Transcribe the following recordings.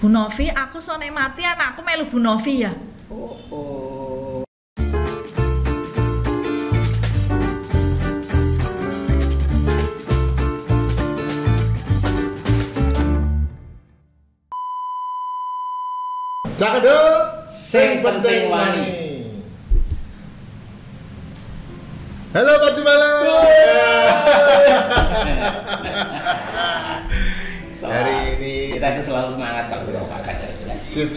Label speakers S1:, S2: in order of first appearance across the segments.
S1: Bu Novi, aku sone mati anakku melu Bu Novi ya.
S2: Oh.
S3: Cakeduk,
S2: Sing penting wani.
S3: Halo Pak Jumala. Hari ini
S2: kita itu selalu semangat kalau kita pakai dari
S3: sip.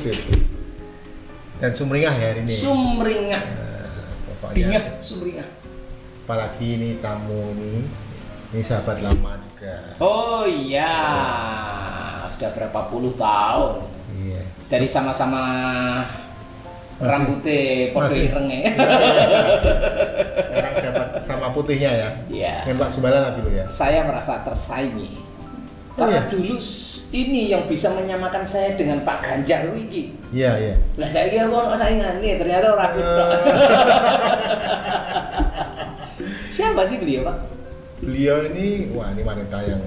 S3: Dan sumringah ya hari ini.
S2: Sumringah.
S3: Pokoknya
S2: Bingah sumringah.
S3: apalagi ini tamu ini sahabat lama juga.
S2: Oh iya. Sudah berapa puluh tahun.
S3: Iya.
S2: Dari sama-sama rambutnya podo ireng ya.
S3: Sekarang dapat sama putihnya ya.
S2: Iya.
S3: Dengan Pak Jumala dulu ya.
S2: Saya merasa tersaingi.
S3: Oh,
S2: Karena
S3: iya?
S2: dulu ini yang bisa menyamakan saya dengan Pak Ganjar Wiki.
S3: Iya.
S2: Lah saya kira kok saingan nih, ternyata orang itu. Siapa sih beliau, Pak?
S3: Beliau ini ini wanita yang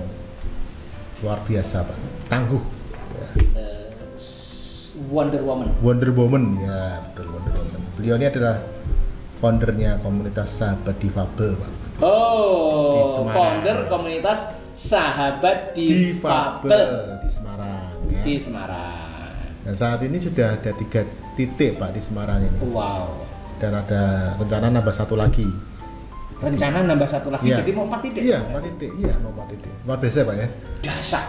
S3: luar biasa, Pak. Tangguh. Ya.
S2: Wonder Woman.
S3: Wonder Woman, ya betul Wonder Woman. Beliau ini adalah foundernya komunitas sahabat difabel, Pak.
S2: Oh,
S3: Di Semarang.
S2: founder komunitas sahabat difabel
S3: di Semarang. Ya.
S2: di Semarang.
S3: Dan saat ini sudah ada 3 titik, Pak, di Semarang ini.
S2: Wow.
S3: Dan ada rencana nambah 1 lagi.
S2: Rencana nambah 1 lagi,
S3: Iya.
S2: jadi mau 4 titik.
S3: Iya, 4 titik. Iya, mau 4 titik. Luar biasa, Pak ya.
S2: Dahsyat.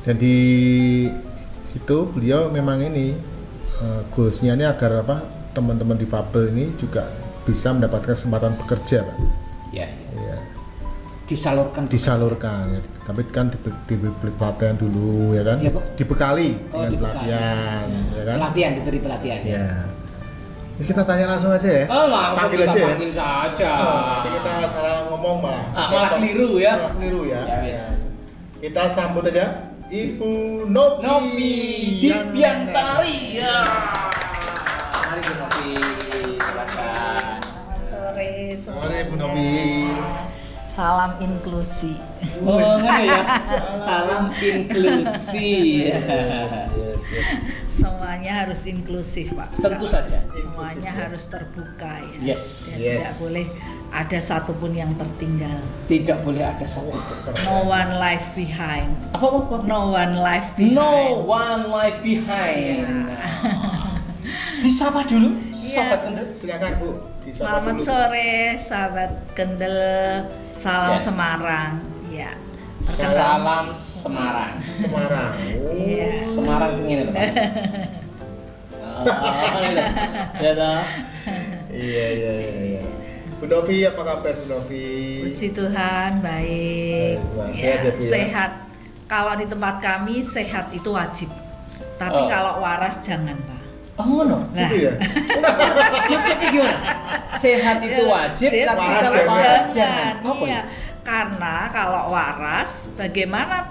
S3: Dan di itu beliau memang ini goalsnya ini agar teman-teman difabel ini juga bisa mendapatkan kesempatan bekerja, Pak.
S2: Ya,
S3: Ya,
S2: disalurkan.
S3: ya. Tapi kan diberi pelatihan dulu ya kan?
S2: Iya, Pak.
S3: Dibekali
S2: Oh,
S3: dengan
S2: dibekali.
S3: pelatihan, ya kan?
S2: Pelatihan, diberi pelatihan.
S3: Ya. Ini kita tanya langsung aja ya.
S2: Oh, langsung
S3: Panggil
S2: kita
S3: aja ya.
S2: panggil saja.
S3: Nanti kita salah ngomong malah.
S2: Malah keliru ya.
S3: Malah keliru ya.
S2: Ya, wis.
S3: Kita sambut aja Ibu Novi.
S2: Novi Dibiantari. Ya. Mari Bu Novi, silakan.
S1: Selamat sore semua.
S3: Sore, Bu Novi.
S1: Salam inklusi.
S2: Oh, ngono ya. Salam inklusi.
S3: Yes.
S1: Semuanya harus inklusif, Pak.
S2: Tentu saja.
S1: Semuanya harus terbuka ya.
S2: Yes.
S1: Dan
S3: Yes.
S1: tidak boleh ada satupun yang tertinggal.
S2: Tidak boleh ada satu.
S1: No one life behind.
S2: Apa?
S1: No one life behind.
S2: No one life behind. Disapa dulu, sobat kendel.
S3: Silakan Bu. Disapa
S1: Selamat
S3: dulu.
S1: sore, sahabat Kendel. Salam
S2: Ya.
S1: Semarang. Ya.
S2: Salam Semarang.
S3: Semarang.
S1: Iya.
S2: Semarang ngene lho. Ya toh.
S3: Iya. Bu Novi, apa kabar Bu Novi?
S1: Puji Tuhan, baik.
S3: Baik, sehat ya, Bu, ya?
S1: Sehat. Kalau di tempat kami sehat itu wajib. Tapi
S2: Oh.
S1: kalau waras jangan, Pak.
S2: Oh ngono.
S1: Lah,
S3: Gitu ya?
S2: Maksudnya gimana? Sehat itu wajib,
S1: Sip,
S2: tapi
S3: waras
S2: kalau
S3: jangan.
S2: waras jangan. Apa
S1: Iya.
S2: ya?
S1: Karena kalau waras, bagaimana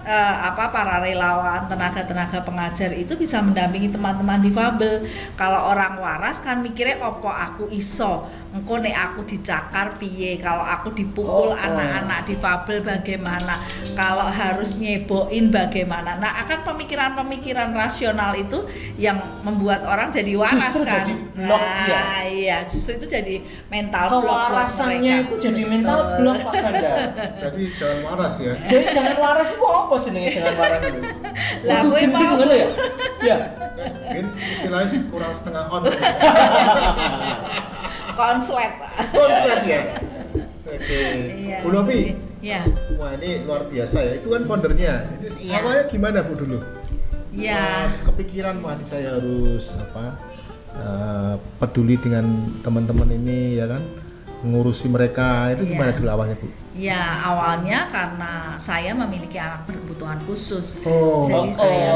S1: para relawan, tenaga-tenaga pengajar itu bisa mendampingi teman-teman difabel. Kalau orang waras kan mikirnya opo aku iso, engko nek aku dicakar piye, kalau aku dipukul anak-anak difabel bagaimana, kalau harus nyeboin bagaimana. Nah, akan pemikiran-pemikiran rasional itu yang membuat orang jadi waras.
S2: Justru
S1: kan.
S2: jadi blok, ya.
S1: Iya, justru itu jadi mental block buat
S2: Kewarasannya
S1: mereka.
S2: itu jadi mental
S1: Betul.
S2: block Pak Ganda.
S3: Jadi jangan waras ya.
S2: Jadi jangan waras itu apa jenenge jangan waras itu?
S1: Lah,
S2: Kudu
S1: kowe
S2: gending
S1: mau.
S2: ngono ya? Ya.
S3: Mungkin istilahnya kurang setengah on.
S1: Konslet.
S3: Konslet ya. Oke.
S1: Iya.
S3: Bu Novi.
S1: Iya.
S3: Wah, ini luar biasa ya. Itu kan foundernya. Itu
S1: Iya.
S3: awalnya gimana Bu dulu?
S1: Iya.
S3: Kepikiran wah saya harus peduli dengan teman-teman ini ya kan, ngurusi mereka itu
S1: Iya.
S3: gimana dulu awalnya Bu?
S1: Ya, awalnya karena saya memiliki anak berkebutuhan khusus.
S3: Oh.
S1: Jadi
S2: Oh.
S1: saya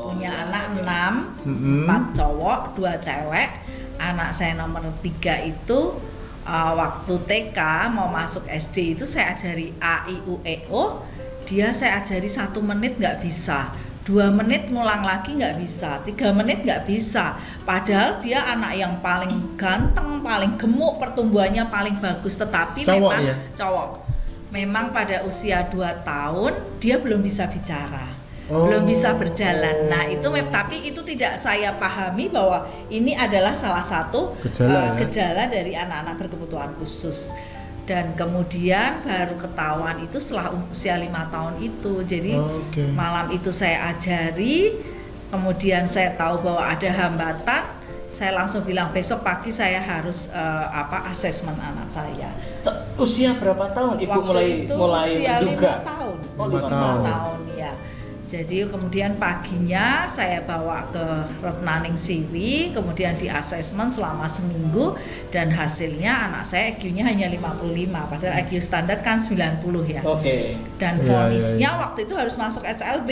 S1: punya anak 6,
S3: Mm-mm.
S1: 4 cowok, 2 cewek. Anak saya nomor 3 itu waktu TK mau masuk SD itu saya ajari A, I, U, E, O. Dia saya ajari 1 menit nggak bisa. 2 menit ngulang lagi nggak bisa, 3 menit nggak bisa. Padahal dia anak yang paling ganteng, paling gemuk, pertumbuhannya paling bagus. Tetapi
S3: Cowok
S1: memang
S3: ya?
S1: cowok. Memang pada usia 2 tahun dia belum bisa bicara. belum bisa berjalan. Nah itu tapi itu tidak saya pahami bahwa ini adalah salah satu gejala dari anak-anak berkebutuhan khusus. Dan kemudian baru ketahuan itu setelah usia 5 tahun itu. Jadi malam itu saya ajari, kemudian saya tahu bahwa ada hambatan, saya langsung bilang besok pagi saya harus asesmen anak saya.
S2: Usia berapa tahun ibu
S1: mulai usia
S2: menduga?
S1: 5 tahun.
S2: 5
S1: tahun ya. Jadi kemudian paginya saya bawa ke Retnaning Siwi, kemudian di asesmen selama seminggu dan hasilnya anak saya IQ-nya hanya 55, padahal IQ standar kan 90 ya. Dan vonisnya waktu itu harus masuk SLB.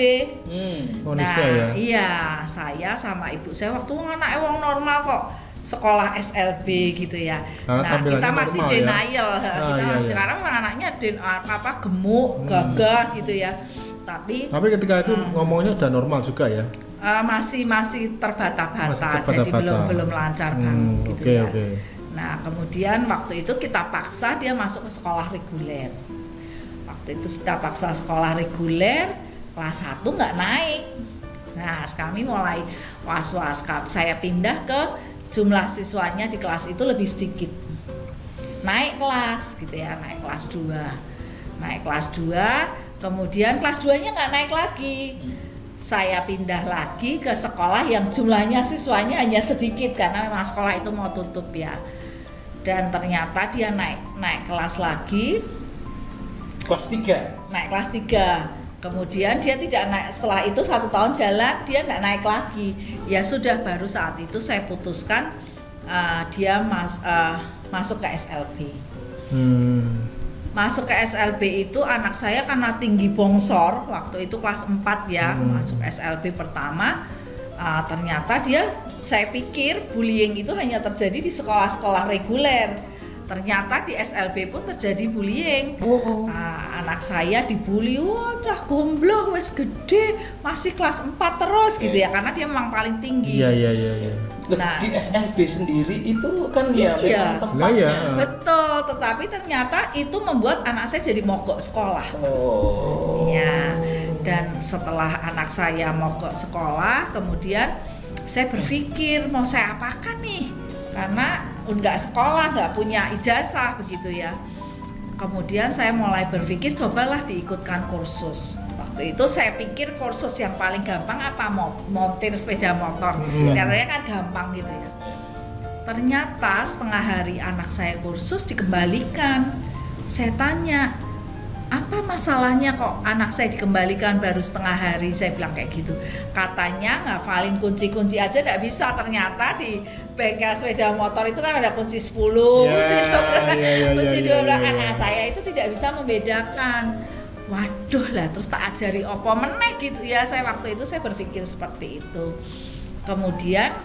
S1: Iya, saya sama ibu saya waktu anaknya wong normal kok sekolah SLB gitu ya. Nah kita masih denial, kita masih karena memang anaknya gemuk, gagah gitu ya. Tapi
S3: ketika itu ngomongnya udah normal juga ya?
S1: Masih terbata-bata, jadi belum lancar banget gitu ya. Nah kemudian waktu itu kita paksa dia masuk ke sekolah reguler. Waktu itu kita paksa sekolah reguler, kelas 1 nggak naik. Nah kami mulai was-was, saya pindah ke jumlah siswanya di kelas itu lebih sedikit. Naik kelas gitu ya, naik kelas 2. Kemudian kelas 2-nya nggak naik lagi. Saya pindah lagi ke sekolah yang jumlahnya siswanya hanya sedikit karena memang sekolah itu mau tutup ya. Dan ternyata dia naik kelas lagi.
S2: Kelas 3?
S1: Naik kelas 3. Kemudian dia tidak naik, setelah itu 1 tahun jalan dia nggak naik lagi. Ya sudah, baru saat itu saya putuskan dia masuk ke SLB. Masuk ke SLB itu anak saya karena tinggi bongsor, waktu itu kelas 4 ya, masuk SLB pertama. Ternyata saya pikir bullying itu hanya terjadi di sekolah-sekolah reguler. Ternyata di SLB pun terjadi bullying. Anak saya dibully, wah cah gombloh, wes gede, masih kelas 4 terus gitu ya, karena dia memang paling tinggi.
S3: Iya.
S2: Nah, di SLB sendiri itu kan memang tempatnya.
S1: Betul, tetapi ternyata itu membuat anak saya jadi mogok sekolah. Ya, dan setelah anak saya mogok sekolah, kemudian saya berpikir mau saya apakan nih, karena nggak sekolah, nggak punya ijazah begitu ya. Kemudian saya mulai berpikir cobalah diikutkan kursus. Waktu itu saya pikir kursus yang paling gampang apa, montir sepeda motor, katanya kan gampang gitu ya. Ternyata setengah hari anak saya kursus dikembalikan. Saya tanya, apa masalahnya kok anak saya dikembalikan baru setengah hari? Saya bilang kayak gitu. Katanya ngafalin kunci-kunci aja nggak bisa. Ternyata di bengkel sepeda motor itu kan ada kunci 10, kunci 12. Anak saya itu tidak bisa membedakan. Waduh lah, terus tak ajari opo meneh gitu ya. Saya waktu itu saya berpikir seperti itu. Kemudian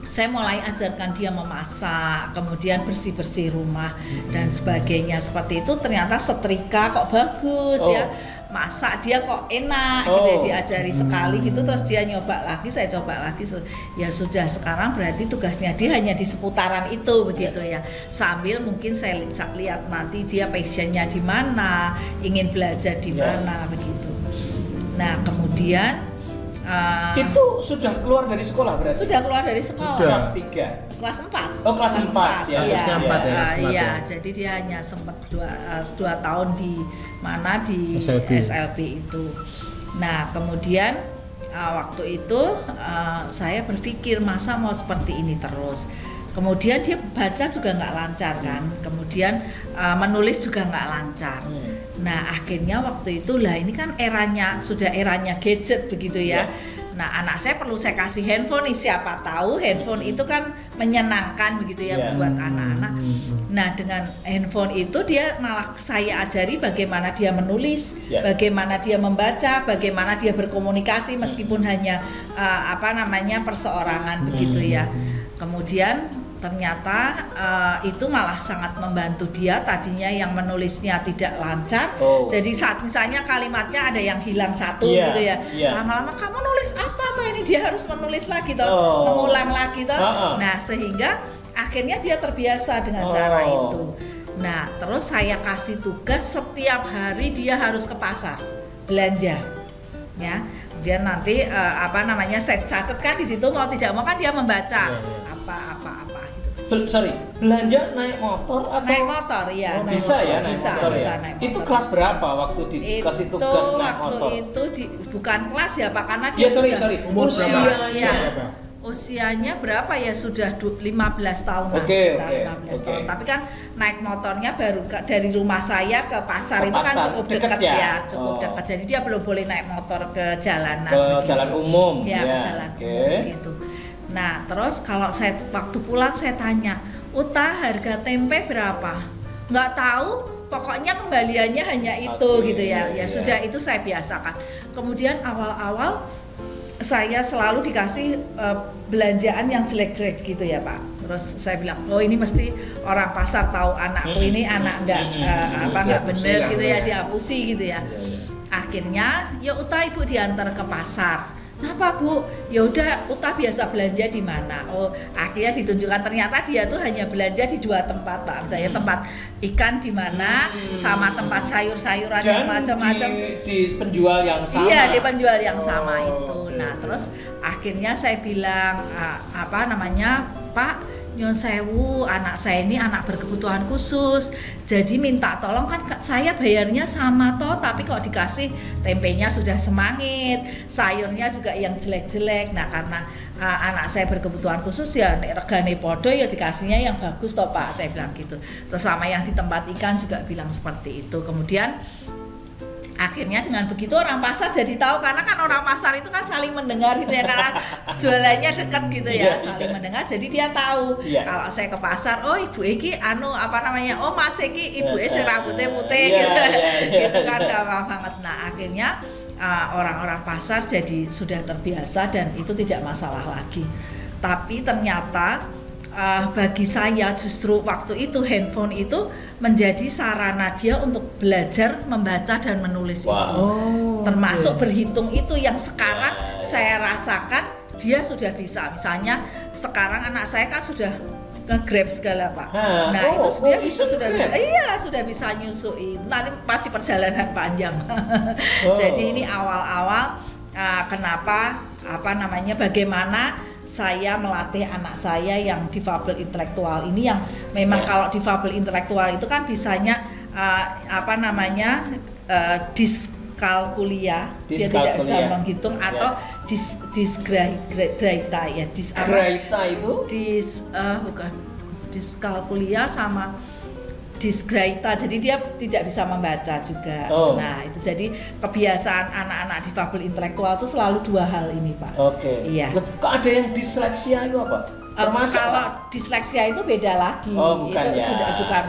S1: saya mulai ajarkan dia memasak, kemudian bersih-bersih rumah dan sebagainya seperti itu. Ternyata setrika kok bagus ya, masak dia kok enak gitu ya, diajari sekali gitu, terus dia nyoba lagi, saya coba lagi. Ya sudah, sekarang berarti tugasnya dia hanya di seputaran itu begitu ya. Sambil mungkin saya lihat nanti dia passionnya di mana, ingin belajar di mana begitu. Nah kemudian
S2: itu sudah keluar dari sekolah berarti?
S1: Sudah keluar dari sekolah.
S2: Kelas 3?
S1: Kelas 4.
S2: Oh kelas 4 ya.
S1: Iya, jadi dia hanya sempat 2 tahun di mana di SLB itu. Nah kemudian waktu itu saya berpikir masa mau seperti ini terus. Kemudian dia baca juga nggak lancar kan, kemudian menulis juga nggak lancar. Nah akhirnya waktu itu lah, ini kan sudah eranya gadget begitu ya. Nah anak saya perlu saya kasih handphone nih, siapa tahu handphone itu kan menyenangkan begitu ya buat anak-anak. Nah dengan handphone itu dia malah saya ajari bagaimana dia menulis, bagaimana dia membaca, bagaimana dia berkomunikasi meskipun hanya perseorangan begitu ya. Kemudian ternyata itu malah sangat membantu dia. Tadinya yang menulisnya tidak lancar, jadi saat misalnya kalimatnya ada yang hilang satu gitu ya, lama-lama kamu nulis apa tuh, ini dia harus menulis lagi tuh, mengulang lagi tuh. Nah sehingga akhirnya dia terbiasa dengan cara itu. Nah terus saya kasih tugas setiap hari dia harus ke pasar belanja. ya. Kemudian nanti saya catat kan di situ, mau tidak mau kan dia membaca apa gitu.
S2: Belanja naik motor atau
S1: naik motor ya.
S2: Bisa ya naik
S1: bisa,
S2: motor
S1: bisa
S2: ya.
S1: naik motor.
S2: Itu kelas berapa waktu dikasih tugas naik motor?
S1: Waktu itu bukan kelas ya Pak, karena dia
S2: Ya sorry.
S3: Umur berapa?
S1: Usianya, usianya berapa ya, sudah 15 tahunan.
S2: Oke.
S1: 15 tahun. Tapi kan naik motornya baru dari rumah saya ke pasar itu kan cukup dekat ya, cukup dekat. Jadi dia belum boleh naik motor ke jalanan.
S2: Jalan umum.
S1: Ya, ke jalan umum gitu. Nah, terus kalau saya waktu pulang saya tanya, "Uta, harga tempe berapa?" Nggak tahu, pokoknya kembaliannya hanya itu gitu ya. Ya sudah, itu saya biasakan. Kemudian awal-awal saya selalu dikasih belanjaan yang jelek-jelek gitu ya Pak. Terus saya bilang, "Oh, ini mesti orang pasar tahu anakku ini anak nggak bener gitu ya, dihapusi gitu ya." Akhirnya, "Ya Uta, Ibu diantar ke pasar." "Kenapa Bu?" "Ya udah, Uta biasa belanja di mana?" Oh, akhirnya ditunjukkan, ternyata dia tuh hanya belanja di 2 tempat Pak. Misalnya tempat ikan di mana, sama tempat sayur-sayuran yang macam-macam.
S2: Di penjual yang sama.
S1: Iya, di penjual yang sama itu. Nah, terus akhirnya saya bilang, "Pak, Nyon sewu, anak saya ini anak berkebutuhan khusus, jadi minta tolong, kan saya bayarnya sama toh, tapi kok dikasih tempenya sudah semangit, sayurnya juga yang jelek-jelek. Nah, karena anak saya berkebutuhan khusus ya regane podo ya dikasihnya yang bagus toh Pak," saya bilang gitu. Terus sama yang di tempat ikan juga bilang seperti itu. Kemudian akhirnya dengan begitu orang pasar jadi tahu, karena kan orang pasar itu kan saling mendengar gitu ya, karena jualannya dekat gitu ya, saling mendengar, jadi dia tahu kalau saya ke pasar, "Oh, Ibu Eki oh Mas Eki Ibu Eki rambutnya putih gitu, gitu kan, gampang banget. Nah, akhirnya orang-orang pasar jadi sudah terbiasa dan itu tidak masalah lagi. Tapi ternyata bagi saya justru waktu itu handphone itu menjadi sarana dia untuk belajar membaca dan menulis itu, termasuk berhitung itu yang sekarang saya rasakan dia sudah bisa. Misalnya sekarang anak saya kan sudah nge-grab segala Pak. Nah, itu dia sudah bisa nyusuin. Nanti pasti perjalanan panjang. Jadi ini awal-awal kenapa bagaimana saya melatih anak saya yang difabel intelektual ini, yang memang kalau difabel intelektual itu kan bisanya diskalkulia, dia tidak bisa menghitung, atau disgraita ya, diskalkulia sama disgraita, jadi dia tidak bisa membaca juga. Nah, itu jadi kebiasaan anak-anak difabel intelektual itu selalu 2 hal ini Pak. Iya.
S2: Kok ada yang disleksia itu apa?
S1: Kalau disleksia itu beda lagi, itu sudah bukan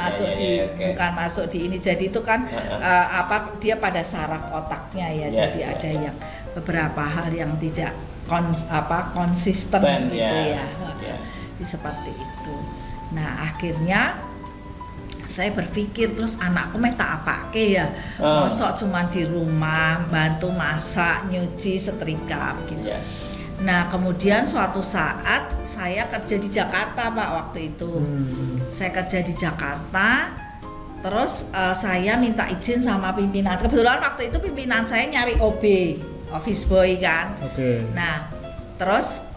S1: masuk di ini. Jadi itu kan dia pada saraf otaknya ya. Jadi ada yang beberapa hal yang tidak konsisten gitu ya. Seperti itu. Nah, akhirnya saya berpikir, terus anakku tak apake ya, mosok cuma di rumah bantu masak, nyuci, setrika gitu. Nah, kemudian suatu saat saya kerja di Jakarta Pak waktu itu. Saya kerja di Jakarta, terus saya minta izin sama pimpinan. Kebetulan waktu itu pimpinan saya nyari OB, office boy kan. Nah, terus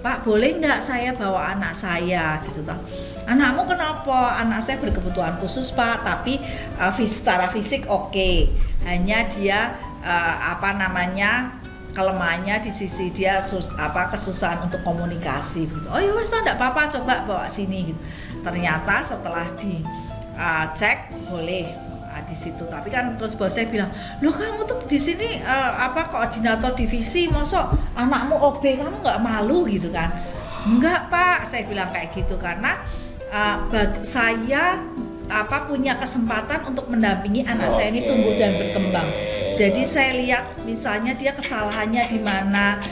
S1: Pak, boleh nggak saya bawa anak saya gitu toh? "Anakmu kenapa?" "Anak saya berkebutuhan khusus Pak, tapi secara fisik oke. Hanya dia kelemahannya di sisi dia kesusahan untuk komunikasi gitu." "Oh ya wes, enggak apa-apa, coba bawa sini gitu." Ternyata setelah dicek boleh di situ. Tapi kan terus bos saya bilang, "Loh, kamu tuh di sini koordinator divisi, mosok anakmu OB, kamu nggak malu gitu kan?" "Enggak Pak," saya bilang kayak gitu, karena saya punya kesempatan untuk mendampingi anak saya ini tumbuh dan berkembang. Jadi saya lihat misalnya dia kesalahannya di mana,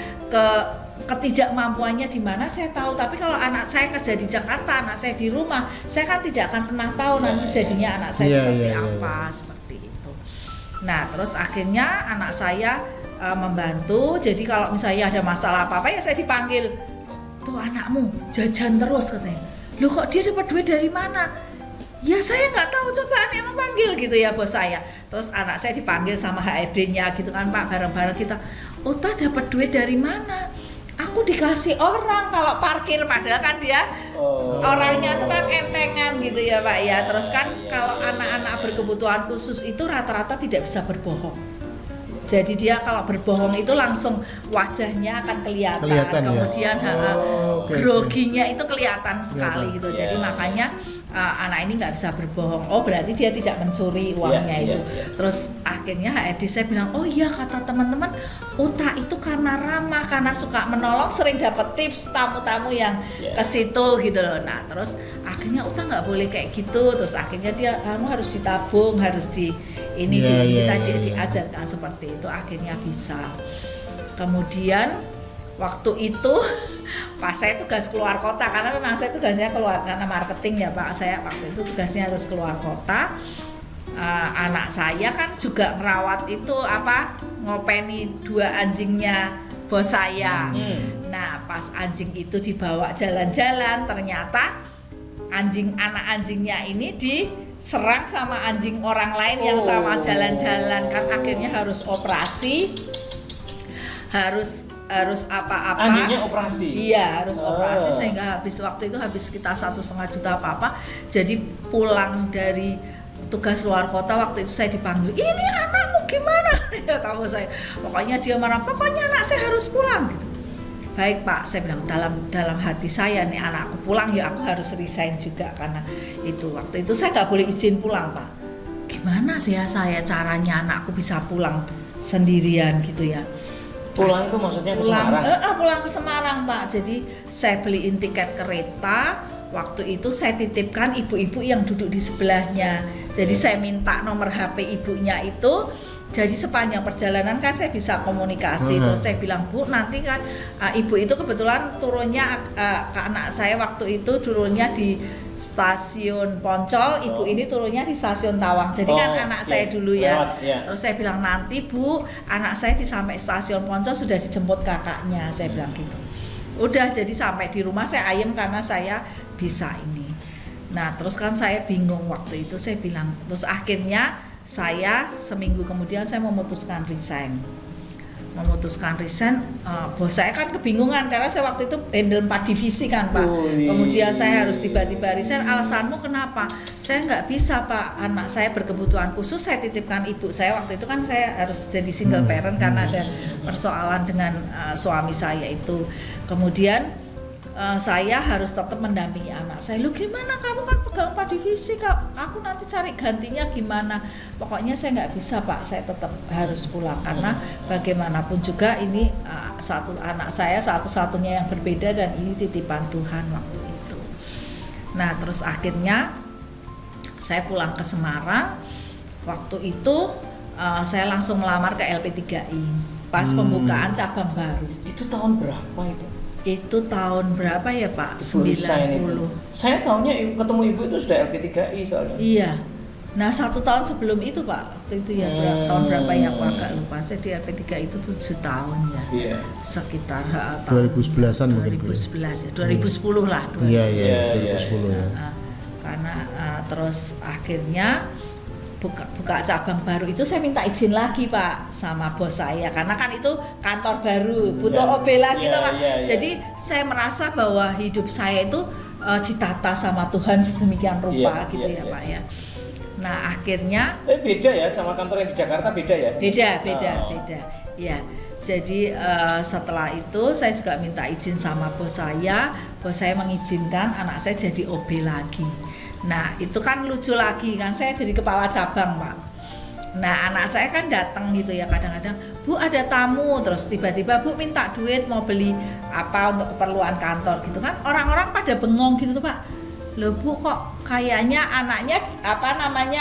S1: ketidakmampuannya di mana, saya tahu. Tapi kalau anak saya kerja di Jakarta, anak saya di rumah, saya kan tidak akan pernah tahu nanti jadinya anak saya seperti itu. Nah, terus akhirnya anak saya membantu. Jadi kalau misalnya ada masalah apa-apa ya saya dipanggil, "Tuh anakmu jajan terus," katanya. "Loh, kok dia dapat duit dari mana?" Ya saya nggak tahu, coba Ane yang memanggil gitu ya bos saya. Terus anak saya dipanggil sama HRD-nya gitu kan Pak, bareng-bareng kita. Uta dapat duit dari mana? Aku dikasih orang kalau parkir, padahal kan dia orangnya itu kan entengan gitu ya Pak ya. Terus kan kalau anak-anak berkebutuhan khusus itu rata-rata tidak bisa berbohong. Jadi dia kalau berbohong itu langsung wajahnya akan kelihatan kemudian groginya itu kelihatan sekali gitu. Jadi makanya anak ini nggak bisa berbohong. Oh berarti dia tidak mencuri uangnya itu. Terus akhirnya HRD saya bilang, oh iya kata teman-teman, Uta itu karena ramah, karena suka menolong, sering dapat tips tamu-tamu yang ke situ gitu loh. Nah terus akhirnya Uta nggak boleh kayak gitu. Terus akhirnya dia, kamu harus ditabung, harus di ini diajarkan seperti itu. Akhirnya bisa. Kemudian waktu itu pas saya tugas keluar kota, karena memang saya tugasnya keluar karena marketing ya Pak, saya waktu itu tugasnya harus keluar kota. Anak saya kan juga merawat itu ngopeni 2 anjingnya bos saya. Nah pas anjing itu dibawa jalan-jalan, ternyata anak anjingnya ini diserang sama anjing orang lain yang sama jalan-jalan, kan akhirnya harus operasi, harus apa-apa.
S2: Anjingnya operasi?
S1: Iya harus operasi, sehingga waktu itu habis sekitar 1,5 juta apa-apa. Jadi pulang dari tugas luar kota waktu itu saya dipanggil, ini anakmu gimana? Ya tahu saya, pokoknya dia marah, pokoknya anak saya harus pulang gitu. Baik Pak, saya bilang dalam hati saya nih, anakku pulang ya aku harus resign juga, karena itu waktu itu saya nggak boleh izin pulang Pak. Gimana sih ya saya caranya anakku bisa pulang sendirian gitu ya?
S2: Pulang itu maksudnya ke Semarang?
S1: Pulang ke Semarang Pak. Jadi saya beliin tiket kereta. Waktu itu saya titipkan ibu-ibu yang duduk di sebelahnya. Jadi saya minta nomor HP ibunya itu. Jadi sepanjang perjalanan kan saya bisa komunikasi. Terus saya bilang, Bu nanti kan ibu itu kebetulan turunnya ke anak saya waktu itu turunnya di stasiun Poncol, ibu ini turunnya di stasiun Tawang. Jadi kan anak saya dulu ya. Terus saya bilang, nanti Bu, anak saya sampai stasiun Poncol sudah dijemput kakaknya. Saya bilang gitu. Udah, jadi sampai di rumah saya ayem karena saya bisa ini. Nah terus kan saya bingung waktu itu, saya bilang, terus akhirnya saya seminggu kemudian saya memutuskan resign. Bos saya kan kebingungan karena saya waktu itu handle 4 divisi kan Pak. Kemudian saya harus tiba-tiba resign. Alasanmu kenapa? Saya nggak bisa Pak, anak saya berkebutuhan khusus, saya titipkan ibu saya. Waktu itu kan saya harus jadi single parent karena ada persoalan dengan suami saya itu. Kemudian saya harus tetap mendampingi anak saya. Lu gimana, kamu kan pegang 4 divisi, aku nanti cari gantinya gimana? Pokoknya saya nggak bisa Pak, saya tetap harus pulang karena bagaimanapun juga ini satu anak saya satu-satunya yang berbeda dan ini titipan Tuhan waktu itu. Nah terus akhirnya saya pulang ke Semarang. Waktu itu saya langsung melamar ke LP3I pas pembukaan cabang baru.
S2: Itu tahun berapa itu?
S1: Itu tahun berapa ya Pak? 90.
S2: Saya tahunya ketemu ibu itu sudah LP3I soalnya.
S1: Iya. Nah 1 tahun sebelum itu Pak, waktu itu ya tahun berapa ya aku agak lupa. Saya di LP3I itu 7 tahun ya. Iya. Sekitar
S3: 2011-an mungkin.
S1: 2011 ya, 2010 lah.
S3: Iya 2010 ya.
S1: Karena terus akhirnya buka cabang baru itu saya minta izin lagi Pak sama bos saya karena kan itu kantor baru butuh OB lagi Pak. Jadi saya merasa bahwa hidup saya itu ditata sama Tuhan sedemikian rupa Pak ya. Nah akhirnya
S2: beda ya sama kantor yang di Jakarta, beda ya?
S1: Beda ya. Jadi setelah itu saya juga minta izin sama bos saya mengizinkan anak saya jadi OB lagi. Nah itu kan lucu lagi kan, saya jadi kepala cabang Pak. Nah anak saya kan datang gitu ya kadang-kadang, Bu ada tamu, terus tiba-tiba Bu minta duit mau beli apa untuk keperluan kantor gitu kan, orang-orang pada bengong gitu tuh Pak. Loh Bu kok kayaknya anaknya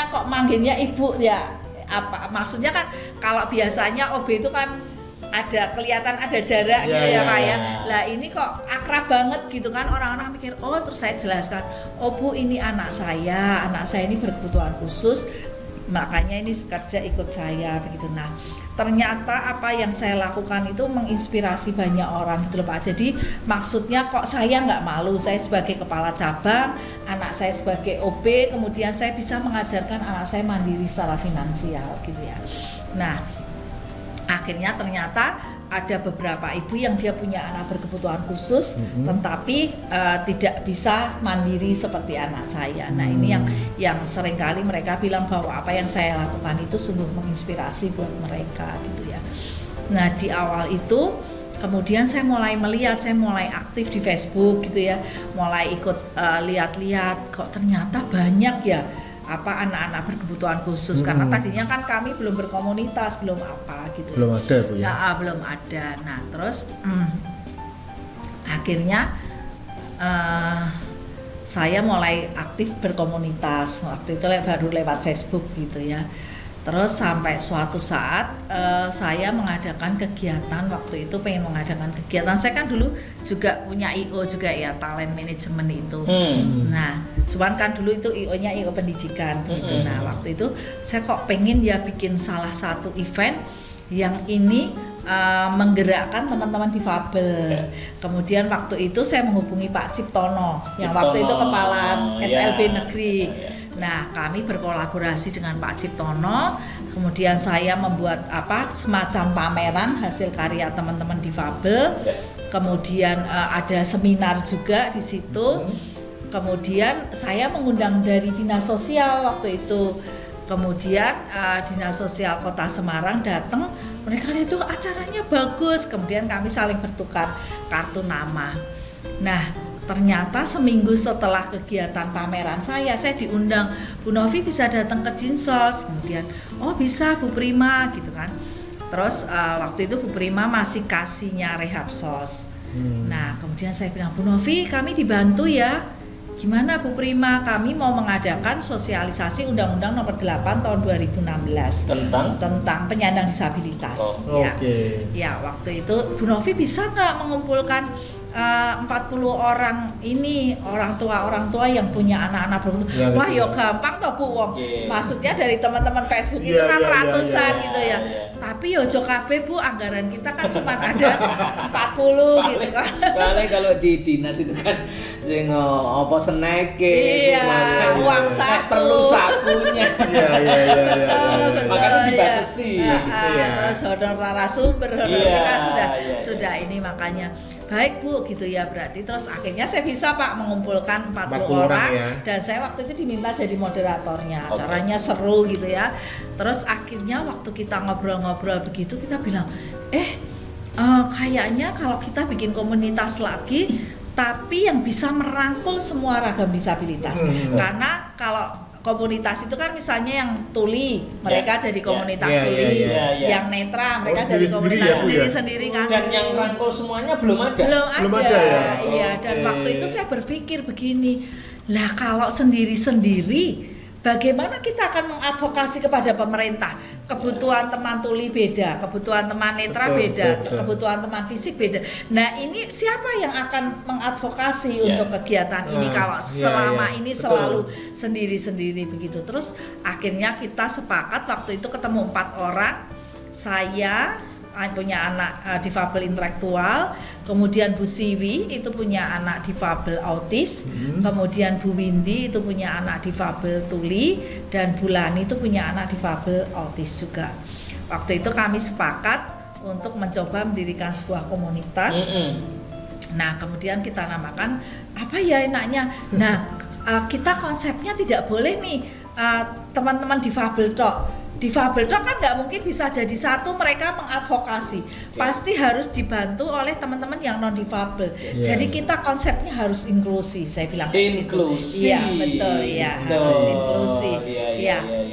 S1: kok manggilnya ibu ya, apa maksudnya kan kalau biasanya OB itu kan ada kelihatan ada jarak gitu ya Pak ya. Lah ini kok akrab banget gitu kan, orang-orang mikir, oh terus saya jelaskan, oh Bu ini anak saya ini berkebutuhan khusus, makanya ini kerja ikut saya begitu. Nah, ternyata apa yang saya lakukan itu menginspirasi banyak orang gitu loh Pak. Jadi maksudnya kok saya nggak malu, saya sebagai kepala cabang, anak saya sebagai OB, kemudian saya bisa mengajarkan anak saya mandiri secara finansial gitu ya. Nah, akhirnya ternyata ada beberapa ibu yang dia punya anak berkebutuhan khusus, tetapi tidak bisa mandiri seperti anak saya. Nah, ini yang seringkali mereka bilang bahwa apa yang saya lakukan itu sungguh menginspirasi buat mereka gitu ya. Nah, di awal itu kemudian saya mulai melihat, saya mulai aktif di Facebook gitu ya, mulai ikut lihat-lihat, kok ternyata banyak ya anak-anak berkebutuhan khusus, karena tadinya kan kami belum berkomunitas, belum apa gitu.
S3: Belum ada Bu ya?
S1: Nah, belum ada. Nah, terus akhirnya saya mulai aktif berkomunitas. Waktu itu baru lewat Facebook gitu ya. Terus sampai suatu saat saya mengadakan kegiatan, waktu itu pengen mengadakan kegiatan. Saya kan dulu juga punya IO juga ya, talent management itu. Nah, cuman kan dulu itu IO-nya IO pendidikan gitu. Nah, waktu itu saya kok pengen ya bikin salah satu event yang ini menggerakkan teman-teman difabel. Kemudian waktu itu saya menghubungi Pak Ciptono, yang waktu itu kepala SLB negeri. Nah, kami berkolaborasi dengan Pak Ciptono, kemudian saya membuat semacam pameran hasil karya teman-teman difabel. Kemudian ada seminar juga di situ. Kemudian saya mengundang dari Dinas Sosial waktu itu. Kemudian Dinas Sosial Kota Semarang datang, mereka lihat tuh acaranya bagus. Kemudian kami saling bertukar kartu nama. Nah, ternyata seminggu setelah kegiatan pameran saya diundang, Bu Novi bisa datang ke Dinsos. Kemudian, oh bisa Bu Prima gitu kan. Terus waktu itu Bu Prima masih kasihnya Rehabsos. Nah, kemudian saya bilang, Bu Novi kami dibantu ya. Gimana Bu Prima, kami mau mengadakan sosialisasi Undang-Undang Nomor 8 Tahun 2016 tentang penyandang disabilitas. Ya, waktu itu Bu Novi bisa nggak mengumpulkan 40 orang ini orang tua yang punya anak-anak berkebutuhan. Wah, yo gampang toh Bu wong. Maksudnya dari teman-teman Facebook itu kan ratusan gitu ya. Tapi yo jo kabeh Bu, anggaran kita kan cuma ada 40 gitu kan.
S2: Soalnya kalau di dinas itu kan sing apa seneke,
S1: uang saku.
S2: Perlu sakunya.
S3: Iya.
S2: Makanya dibatasi.
S1: Terus honor narasumber, kita sudah ini makanya. Baik Bu gitu ya, berarti terus akhirnya saya bisa Pak mengumpulkan 40 orang ya. Dan saya waktu itu diminta jadi moderatornya. Acaranya seru gitu ya. Terus akhirnya waktu kita ngobrol-ngobrol begitu kita bilang, kayaknya kalau kita bikin komunitas lagi tapi yang bisa merangkul semua ragam disabilitas. Karena kalau komunitas itu kan misalnya yang tuli, mereka jadi komunitas tuli, yang netra mereka jadi komunitas sendiri-sendiri kan.
S2: Dan yang rangkul semuanya belum ada.
S1: Belum ada ya. Iya, dan waktu itu saya berpikir begini, lah kalau sendiri-sendiri bagaimana kita akan mengadvokasi kepada pemerintah? Kebutuhan teman tuli beda, kebutuhan teman netra beda, kebutuhan teman fisik beda. Nah, ini siapa yang akan mengadvokasi untuk kegiatan ini kalau selama ini selalu sendiri-sendiri begitu. Terus akhirnya kita sepakat waktu itu ketemu 4 orang. Saya punya anak difabel intelektual, kemudian Bu Siwi itu punya anak difabel autis, kemudian Bu Windy itu punya anak difabel tuli, dan Bu Lani itu punya anak difabel autis juga. Waktu itu kami sepakat untuk mencoba mendirikan sebuah komunitas. Nah, kemudian kita namakan apa ya enaknya. Nah, kita konsepnya tidak boleh nih teman-teman difabel tok. Difabel tok kan nggak mungkin bisa jadi satu mereka mengadvokasi, pasti harus dibantu oleh teman-teman yang non difabel. Jadi kita konsepnya harus inklusi, saya bilang
S2: inklusi.
S1: Iya betul ya, harus inklusi.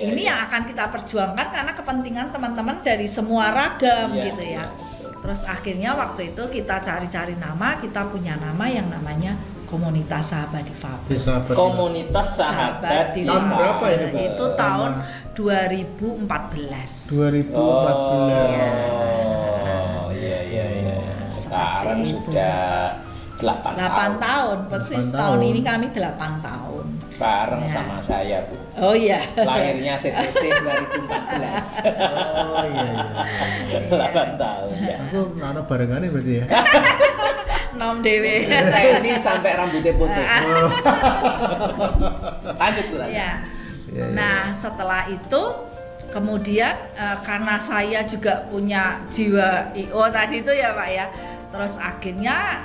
S1: Ini yang akan kita perjuangkan karena kepentingan teman-teman dari semua ragam gitu ya. Terus akhirnya waktu itu kita cari-cari nama, kita punya nama yang namanya Komunitas Sahabat Difabel.
S2: Komunitas Sahabat Difabel.
S3: Tahun berapa ini Bu?
S1: Itu tahun 2014.
S3: 2014.
S2: Iya. Sekarang sudah 8
S1: tahun. Persis tahun ini kami 8 tahun.
S2: Bareng sama saya Bu.
S1: Oh iya.
S2: Lahirnya CTC 2014.
S3: Oh iya.
S2: 8 tahun ya.
S3: Aku ana barengannya berarti ya.
S1: Nom dewe.
S2: Ini sampai rambutnya putih. Lanjut Bu.
S1: Ya.
S3: Iya.
S1: Nah, setelah itu kemudian karena saya juga punya jiwa IO tadi itu ya Pak ya. Terus akhirnya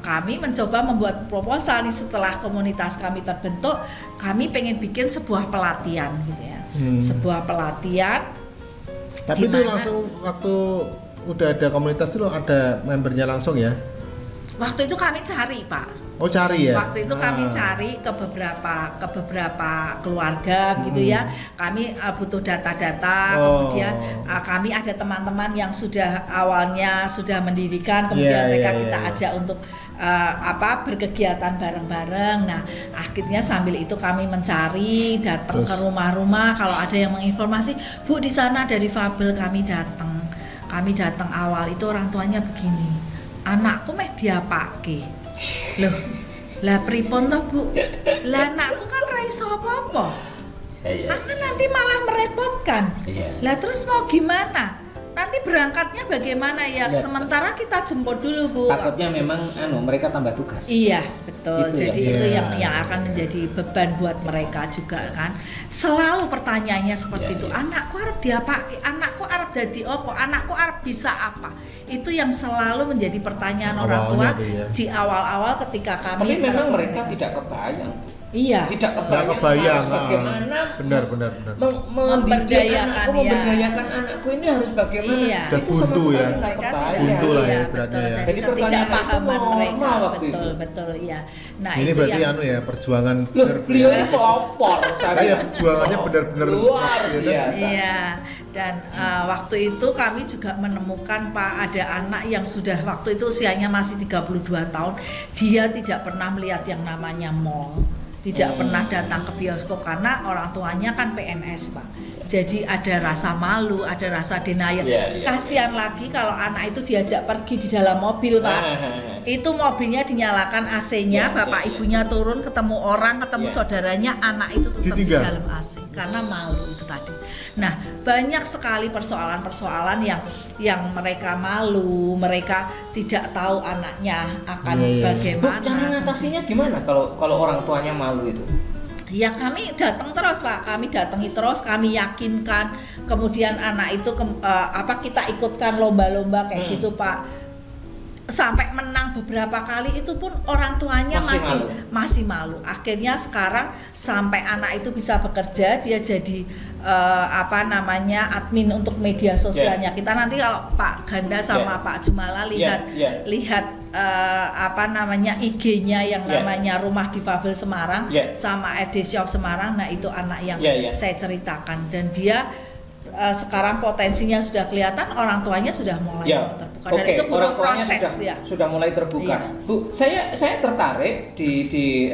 S1: kami mencoba membuat proposal nih setelah komunitas kami terbentuk, kami pengen bikin sebuah pelatihan gitu ya. Sebuah pelatihan.
S3: Tapi itu langsung waktu udah ada komunitas itu ada membernya langsung ya?
S1: Waktu itu kami cari Pak.
S3: Oh cari ya?
S1: Waktu itu kami cari ke beberapa keluarga gitu ya. Kami butuh data-data, kemudian kami ada teman-teman yang sudah awalnya sudah mendirikan, kemudian mereka kita ajak untuk berkegiatan bareng-bareng. Nah, akhirnya sambil itu kami mencari, datang ke rumah-rumah. Kalau ada yang menginformasi, Bu di sana dari Fabel kami datang. Kami datang awal itu orang tuanya begini, anakku meh diapake. Loh, lah pripun toh Bu? Lah anakku kan ra iso apa-apa. Anak nanti malah merepotkan. Lah terus mau gimana? Nanti berangkatnya bagaimana ya? Sementara kita jemput dulu Bu.
S2: Takutnya memang mereka tambah tugas.
S1: Iya betul. Jadi itu yang akan menjadi beban buat mereka juga kan. Selalu pertanyaannya seperti itu. Anakku arep diapake? Anakku arep dadi apa? Anakku arep bisa apa? Itu yang selalu menjadi pertanyaan orang tua di awal-awal ketika kami.
S2: Tapi memang mereka tidak kebayang.
S1: Iya.
S2: Tidak
S3: kebayang.
S2: Bagaimana
S3: benar.
S2: memberdayakan anakku ini harus bagaimana?
S1: Iya.
S2: Itu sama
S3: buntu
S2: sekali
S3: ya.
S2: nggak kebayang.
S3: Buntu lah ya,
S1: betul.
S3: beratnya ya.
S1: Jadi ketidakpahaman mereka
S2: waktu itu.
S1: betul iya. Nah,
S3: ini
S1: itu
S3: berarti
S1: yang
S3: perjuangan
S2: beliau ini pelopor.
S3: Saya perjuangannya benar-benar
S2: luar biasa.
S1: Iya. Dan waktu itu kami juga menemukan Pak ada anak yang sudah waktu itu usianya masih 32 tahun, dia tidak pernah melihat yang namanya mall. Tidak pernah datang ke bioskop karena orang tuanya kan PNS Pak. Jadi ada rasa malu, ada rasa denial. Kasihan lagi kalau anak itu diajak pergi di dalam mobil Pak. Itu mobilnya dinyalakan AC-nya, bapak ibunya turun ketemu orang, ketemu saudaranya, anak itu tetap di dalam AC karena malu itu tadi. Nah, banyak sekali persoalan-persoalan yang mereka malu, mereka tidak tahu anaknya akan bagaimana.
S2: Bu, cara ngatasinya gimana kalau orang tuanya malu itu?
S1: Ya kami datang terus Pak, kami datangi terus, kami yakinkan, kemudian anak itu kita ikutkan lomba-lomba kayak gitu Pak. Sampai menang beberapa kali itu pun orang tuanya masih malu. Akhirnya sekarang sampai anak itu bisa bekerja, dia jadi admin untuk media sosialnya. Kita nanti kalau Pak Ganda sama Pak Jumala lihat IG-nya yang namanya Rumah Difabel Semarang sama ED Shop Semarang. Nah, itu anak yang saya ceritakan dan dia sekarang potensinya sudah kelihatan, orang tuanya sudah mulai terbuka. Dan itu butuh proses
S2: sudah mulai terbuka. Bu, saya tertarik di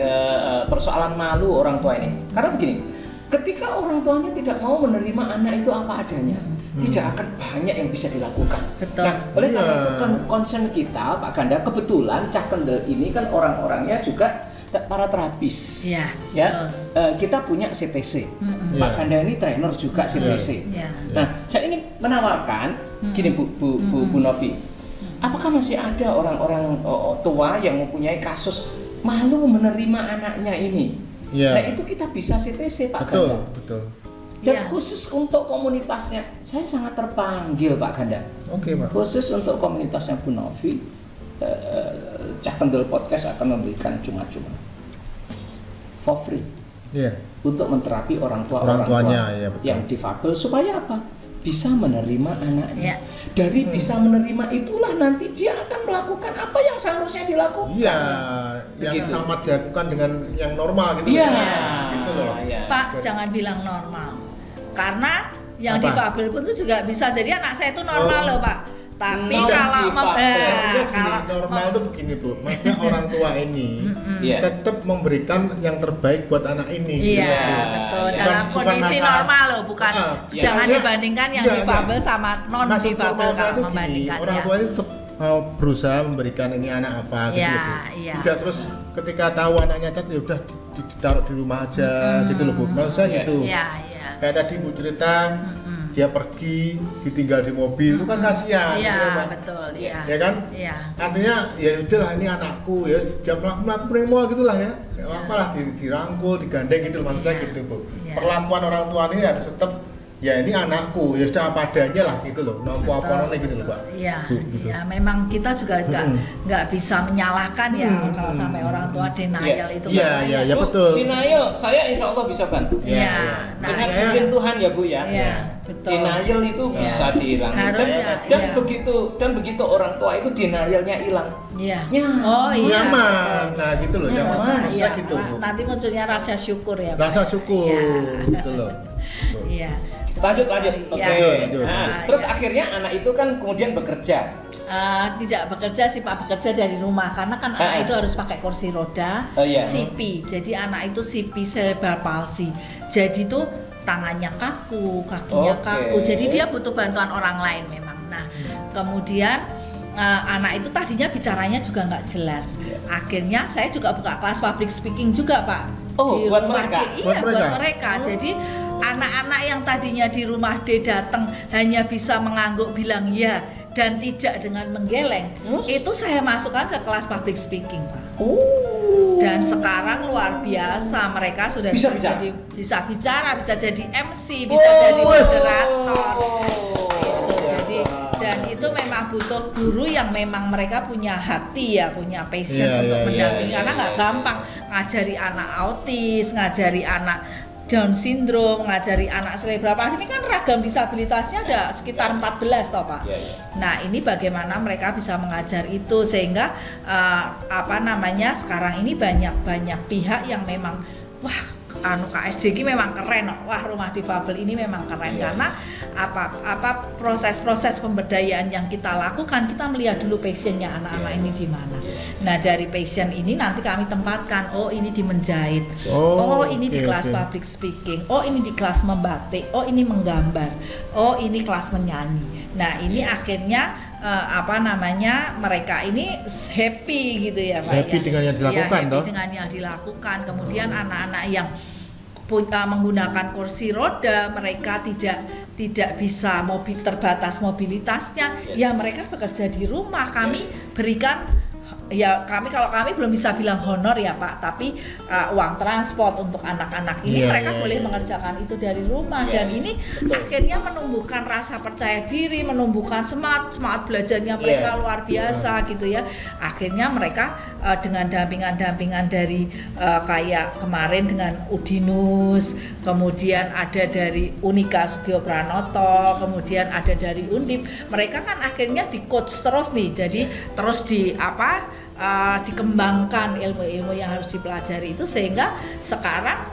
S2: persoalan malu orang tua ini. Karena begini, ketika orang tuanya tidak mau menerima anak itu apa adanya, tidak akan banyak yang bisa dilakukan.
S1: Betul.
S2: Nah, oleh karena itu concern kita, Pak Ganda, kebetulan Cah Kendel ini kan orang-orangnya juga para terapis. Kita punya CTC. Pak Ganda ini trainer juga CTC. Nah, saya ini menawarkan gini Bu Novi. Apakah masih ada orang-orang tua yang mempunyai kasus malu menerima anaknya ini? Nah, itu kita bisa CTC Pak Ganda. Betul. Dan khusus untuk komunitasnya, saya sangat terpanggil Pak Ganda.
S3: Oke, Pak.
S2: Khusus untuk komunitasnya Bu Novi, Cah Kendel Podcast akan memberikan cuma-cuma for free untuk menterapi orang tuanya yang difabel supaya apa? Bisa menerima anaknya. Dari bisa menerima itulah nanti dia akan melakukan apa yang seharusnya dilakukan.
S3: Iya, yang sama dilakukan dengan yang normal gitu.
S2: Gitu
S1: loh. Pak, jangan bilang normal. Karena yang difabel pun itu juga bisa. Jadi anak saya itu normal loh Pak. Tapi kalau
S3: normal itu begini Bu, maksudnya orang tua ini tetap memberikan yang terbaik buat anak ini.
S1: Iya, betul. Dalam kondisi normal loh, bukan jangan dibandingkan yang difabel sama non difabel kalau membandingkan.
S3: Orang tua itu tetap berusaha memberikan ini anak apa gitu loh, Bu. Tidak terus ketika tahu anaknya cacat ya udah ditaruh di rumah aja gitu loh, Bu. Maksud saya gitu. Kayak tadi Bu cerita dia pergi ditinggal di mobil itu kan kasihan gitu ya, Pak.
S1: Betul,
S3: ya kan? Artinya ya udahlah ini anakku ya, dia melakukan premo gitulah ya. Enggak apa-apa lah dirangkul, digandeng gitu loh, maksud saya gitu, Bu. Perlakuan orang tua ini harus tetap ya ini anakku, ya sudah apa adanya lah gitu loh, nopo apa gitu loh, Pak.
S1: Gitu. Ya memang kita juga nggak bisa menyalahkan ya kalau sampai orang tua denial itu.
S3: Iya betul.
S2: Denial saya insya Allah bisa bantu. Dengan izin Tuhan ya Bu ya.
S1: Betul.
S2: Denial itu bisa dirangkul. Dan begitu orang tua itu denialnya hilang.
S3: Nyaman. Nah gitu loh, nyaman. Gitu.
S1: Nanti munculnya rasa syukur ya.
S3: Rasa syukur gitu loh.
S2: Lanjut. Lanjut. Terus akhirnya anak itu kan kemudian bekerja.
S1: Tidak bekerja sih Pak, bekerja dari rumah karena kan anak itu harus pakai kursi roda, CP. Jadi anak itu CP cerebral palsy. Jadi tuh tangannya kaku, kakinya kaku. Jadi dia butuh bantuan orang lain memang. Nah, kemudian anak itu tadinya bicaranya juga nggak jelas. Akhirnya saya juga buka kelas public speaking juga Pak.
S2: Di buat mereka?
S1: Buat mereka. Jadi anak-anak yang tadinya di rumah D datang hanya bisa mengangguk bilang ya dan tidak dengan menggeleng, itu saya masukkan ke kelas public speaking Pak. Dan sekarang luar biasa, mereka sudah bisa bicara, bisa jadi MC, bisa jadi moderator. Dan itu memang butuh guru yang memang mereka punya hati ya, punya passion untuk mendampingi karena nggak gampang ngajari anak autis, ngajari anak Down syndrome, ngajari anak cerebral palsy ini kan ragam disabilitasnya ada sekitar 14 toh Pak. Nah ini bagaimana mereka bisa mengajar itu sehingga sekarang ini banyak pihak yang memang KSDG memang keren, rumah difabel ini memang keren karena proses-proses pemberdayaan yang kita lakukan, kita melihat dulu passionnya anak-anak ini di mana. Nah dari passion ini nanti kami tempatkan, ini di menjahit, ini di kelas public speaking, ini di kelas membatik, ini menggambar, ini kelas menyanyi. Nah ini akhirnya mereka ini happy gitu ya Pak.
S3: Happy dengan yang dilakukan
S1: dengan yang dilakukan. Kemudian anak-anak yang menggunakan kursi roda, mereka tidak bisa terbatas mobilitasnya, ya mereka bekerja di rumah. Kami berikan kalau kami belum bisa bilang honor ya Pak, tapi uang transport untuk anak-anak ini mereka boleh mengerjakan itu dari rumah dan ini akhirnya menumbuhkan rasa percaya diri, menumbuhkan semangat belajarnya mereka luar biasa gitu ya. Akhirnya mereka dengan dampingan dari kayak kemarin dengan Udinus, kemudian ada dari Unika Sugio Pranoto, kemudian ada dari Undip. Mereka kan akhirnya di coach terus nih, jadi terus dikembangkan ilmu-ilmu yang harus dipelajari itu sehingga sekarang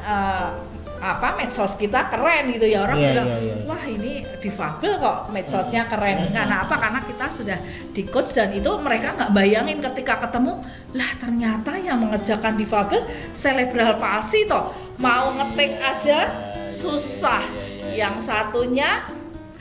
S1: medsos kita keren gitu ya, orang bilang wah ini difabel kok medsosnya keren. Karena apa? Karena kita sudah di coach dan itu mereka nggak bayangin ketika ketemu lah ternyata yang mengerjakan difabel cerebral palsy toh, mau ngetik aja susah. Yang satunya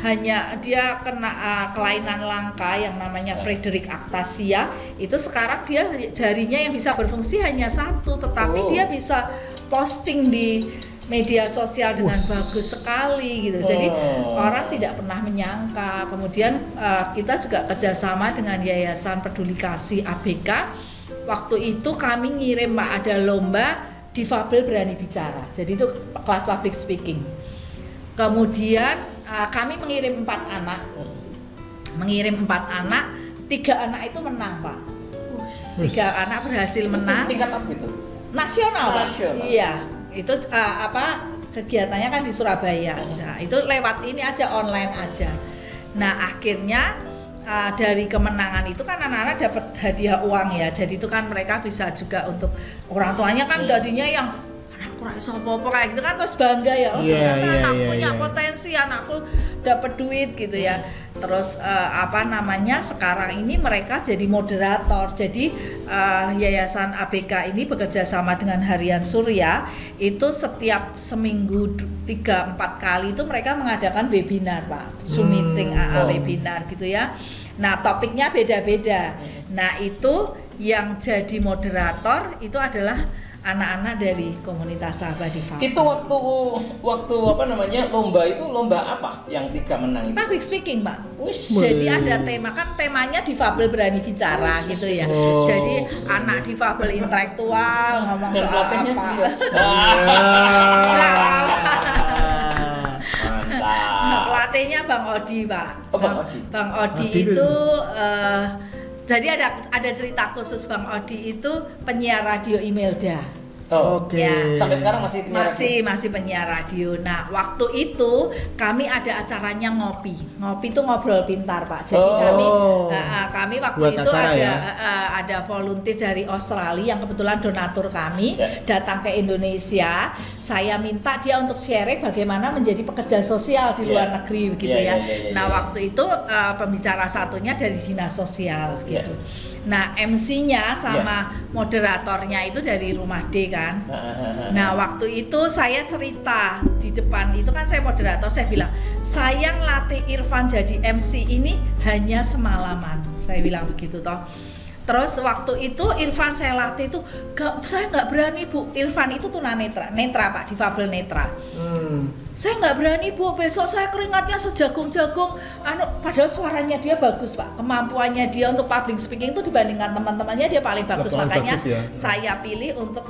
S1: hanya dia kena kelainan langka yang namanya Friedreich ataxia. Itu sekarang dia jarinya yang bisa berfungsi hanya satu, tetapi dia bisa posting di media sosial dengan bagus sekali gitu. Jadi orang tidak pernah menyangka. Kemudian kita juga kerjasama dengan Yayasan Peduli Kasih ABK. Waktu itu kami ngirim ada lomba difabel berani bicara. Jadi itu kelas public speaking. Kemudian kami mengirim 4 anak. 3 anak itu menang Pak. 3 anak berhasil menang.
S2: Tingkat apa itu?
S1: Nasional Pak. Iya. Itu kegiatannya kan di Surabaya. Nah, itu lewat ini aja, online aja. Nah, akhirnya dari kemenangan itu kan anak-anak dapat hadiah uang ya. Jadi itu kan mereka bisa juga untuk orang tuanya kan gajinya yang anakku iso apa-apa kayak gitu kan, terus bangga ya. Anakku punya potensi, anakku dapat duit gitu ya. Terus sekarang ini mereka jadi moderator. Jadi Yayasan ABK ini bekerja sama dengan Harian Surya. Itu setiap seminggu 3-4 kali itu mereka mengadakan webinar Pak, Zoom meeting webinar gitu ya. Nah, topiknya beda-beda. Nah, itu yang jadi moderator itu adalah anak-anak dari komunitas sahabat difabel.
S2: Itu waktu apa namanya lomba itu lomba apa yang 3 menang itu?
S1: Public speaking, Pak. Jadi ada tema, kan temanya difabel berani bicara gitu ya. Jadi anak difabel intelektual ngomong
S2: dan
S1: soal apa. Mantap. Pelatihnya Bang Odi, Pak. Bang Odi itu jadi ada cerita khusus. Bang Odi itu penyiar radio Imelda.
S3: Oke.
S1: Ya.
S2: Sampai sekarang masih penyiar
S1: masih penyiar radio. Nah, waktu itu kami ada acaranya ngopi. Ngopi itu ngobrol pintar, Pak. Jadi kami waktu
S3: buat
S1: itu ada volunteer dari Australia yang kebetulan donatur kami datang ke Indonesia. Saya minta dia untuk sharing bagaimana menjadi pekerja sosial di luar negeri begitu ya. Nah, waktu itu pembicara satunya dari dinas sosial gitu. Nah, MC-nya sama moderatornya itu dari Rumah D kan. Nah, waktu itu saya cerita di depan itu kan saya moderator, saya bilang, "Saya ngelatih Irfan jadi MC ini hanya semalaman." Saya bilang begitu toh. Terus waktu itu Irfan saya latih itu saya nggak berani, Bu. Irfan itu tunanetra, Pak, difabel netra. Saya nggak berani, Bu. Besok saya keringatnya sejagung-jagung. Padahal suaranya dia bagus, Pak. Kemampuannya dia untuk public speaking itu dibandingkan teman-temannya dia paling bagus. Makanya saya pilih untuk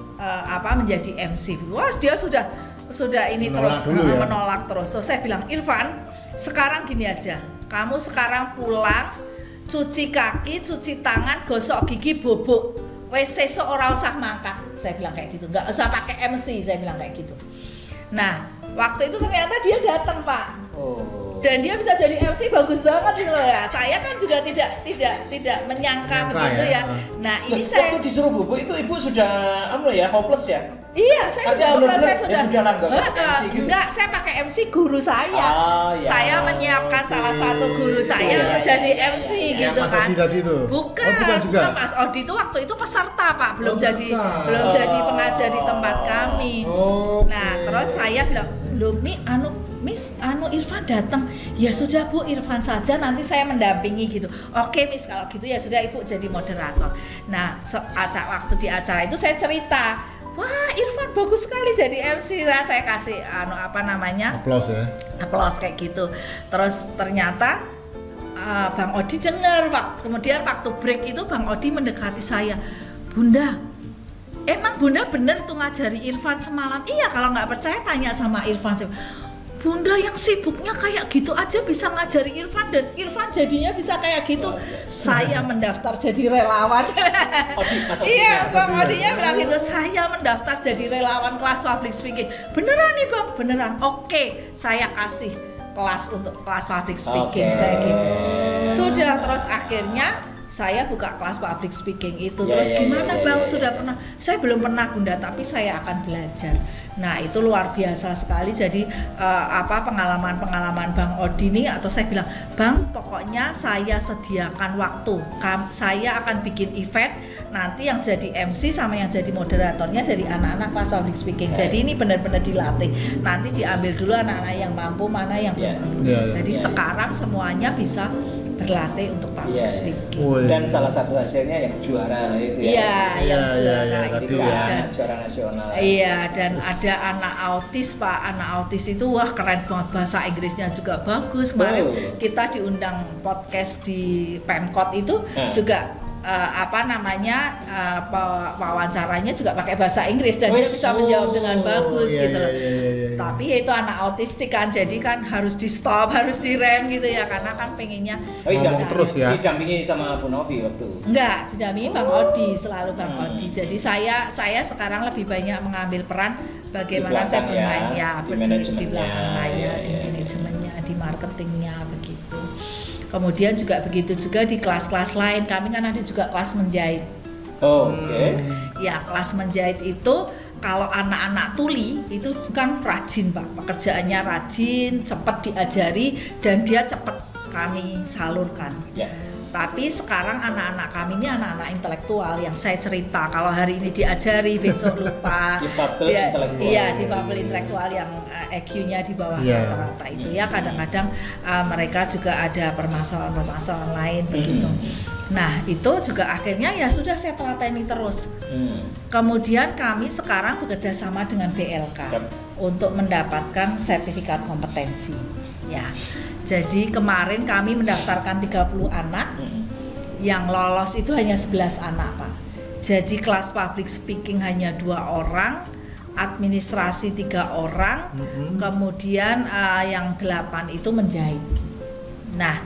S1: menjadi MC. Wah, dia sudah ini menolak terus menolak terus. So, saya bilang, "Irfan, sekarang gini aja. Kamu sekarang pulang, cuci kaki, cuci tangan, gosok gigi, bobok. Wes sesuk ora usah mangkat." Saya bilang kayak gitu. Nggak usah pakai MC, saya bilang kayak gitu. Nah, waktu itu ternyata dia datang, Pak. Dan dia bisa jadi MC bagus banget gitu loh ya. Saya kan juga tidak menyangka begitu ya. Nah, ini saya
S2: waktu disuruh bobok itu Ibu sudah hopeless ya?
S1: Iya, saya sudah hopeless, saya sudah
S2: gitu.
S1: Enggak, saya pakai MC guru saya. Saya menyiapkan salah satu guru saya untuk jadi MC gitu kan. Bukan juga. Mas Odi itu waktu itu peserta, Pak, belum jadi pengajar di tempat kami. Nah, terus saya bilang, "Loh, Miss, Irfan datang." "Ya sudah, Bu, Irfan saja, nanti saya mendampingi gitu." "Oke, Miss, kalau gitu ya sudah, Ibu jadi moderator." Nah, waktu di acara itu saya cerita, "Wah, Irfan bagus sekali jadi MC." Saya kasih aplaus ya. Aplaus kayak gitu. Terus ternyata Bang Odi dengar, Pak. Kemudian waktu break itu Bang Odi mendekati saya, "Bunda, emang Bunda bener tuh ngajari Irfan semalam?" "Iya, kalau nggak percaya tanya sama Irfan." "Bunda yang sibuknya kayak gitu aja bisa ngajari Irfan, dan Irfan jadinya bisa kayak gitu." Saya mendaftar jadi relawan. Iya, Bang Odinya bilang gitu, "Saya mendaftar jadi relawan kelas public speaking." "Beneran nih, Bang?" "Beneran." "Oke, saya kasih kelas untuk kelas public speaking." Saya gitu. Sudah, terus akhirnya saya buka kelas public speaking itu. Terus gimana Bang, sudah pernah? "Saya belum pernah, Bunda, tapi saya akan belajar." Nah, itu luar biasa sekali. Jadi pengalaman Bang Odi ini, atau saya bilang, "Bang, pokoknya saya sediakan waktu. Saya akan bikin event, nanti yang jadi MC sama yang jadi moderatornya dari anak-anak kelas public speaking." Jadi ini benar-benar dilatih. Nanti diambil dulu anak-anak yang mampu, mana yang belum. Jadi sekarang semuanya bisa berlatih untuk public speaking.
S2: Dan salah satu hasilnya yang juara itu ya.
S1: Yang juara
S2: itu dan juara nasional.
S1: Iya, dan ada anak autis, Pak. Anak autis itu wah keren banget, bahasa Inggrisnya juga bagus. Kemarin kita diundang podcast di Pemkot itu juga wawancaranya juga pakai bahasa Inggris dan dia bisa menjawab dengan bagus gitu loh. Tapi ya itu anak autistik kan, jadi kan harus di stop, harus direm gitu ya, karena kan pengennya
S3: terus ya.
S2: Didampingi sama Bu Novi waktu?
S1: Enggak, didampingi Bang Odi, selalu Bang Odi. Jadi saya sekarang lebih banyak mengambil peran bagaimana saya bermain di belakang layar, di manajemennya, di marketingnya begitu. Kemudian juga begitu juga di kelas-kelas lain, kami kan ada juga kelas menjahit. Ya, kelas menjahit itu kalau anak-anak tuli itu kan rajin, Pak. Pekerjaannya rajin, cepat diajari dan dia cepat kami salurkan. Tapi sekarang anak-anak kami ini anak-anak intelektual yang saya cerita. Kalau hari ini diajari, besok lupa. Difabel intelektual yang EQ-nya di bawah rata-rata itu ya. Kadang-kadang mereka juga ada permasalahan-permasalahan lain begitu. Nah itu juga akhirnya ya sudah saya telateni terus. Kemudian kami sekarang bekerja sama dengan BLK untuk mendapatkan sertifikat kompetensi. Ya. Jadi kemarin kami mendaftarkan 30 anak, yang lolos itu hanya 11 anak Pak. Jadi kelas public speaking hanya 2 orang, administrasi 3 orang, kemudian yang 8 itu menjahit. Nah,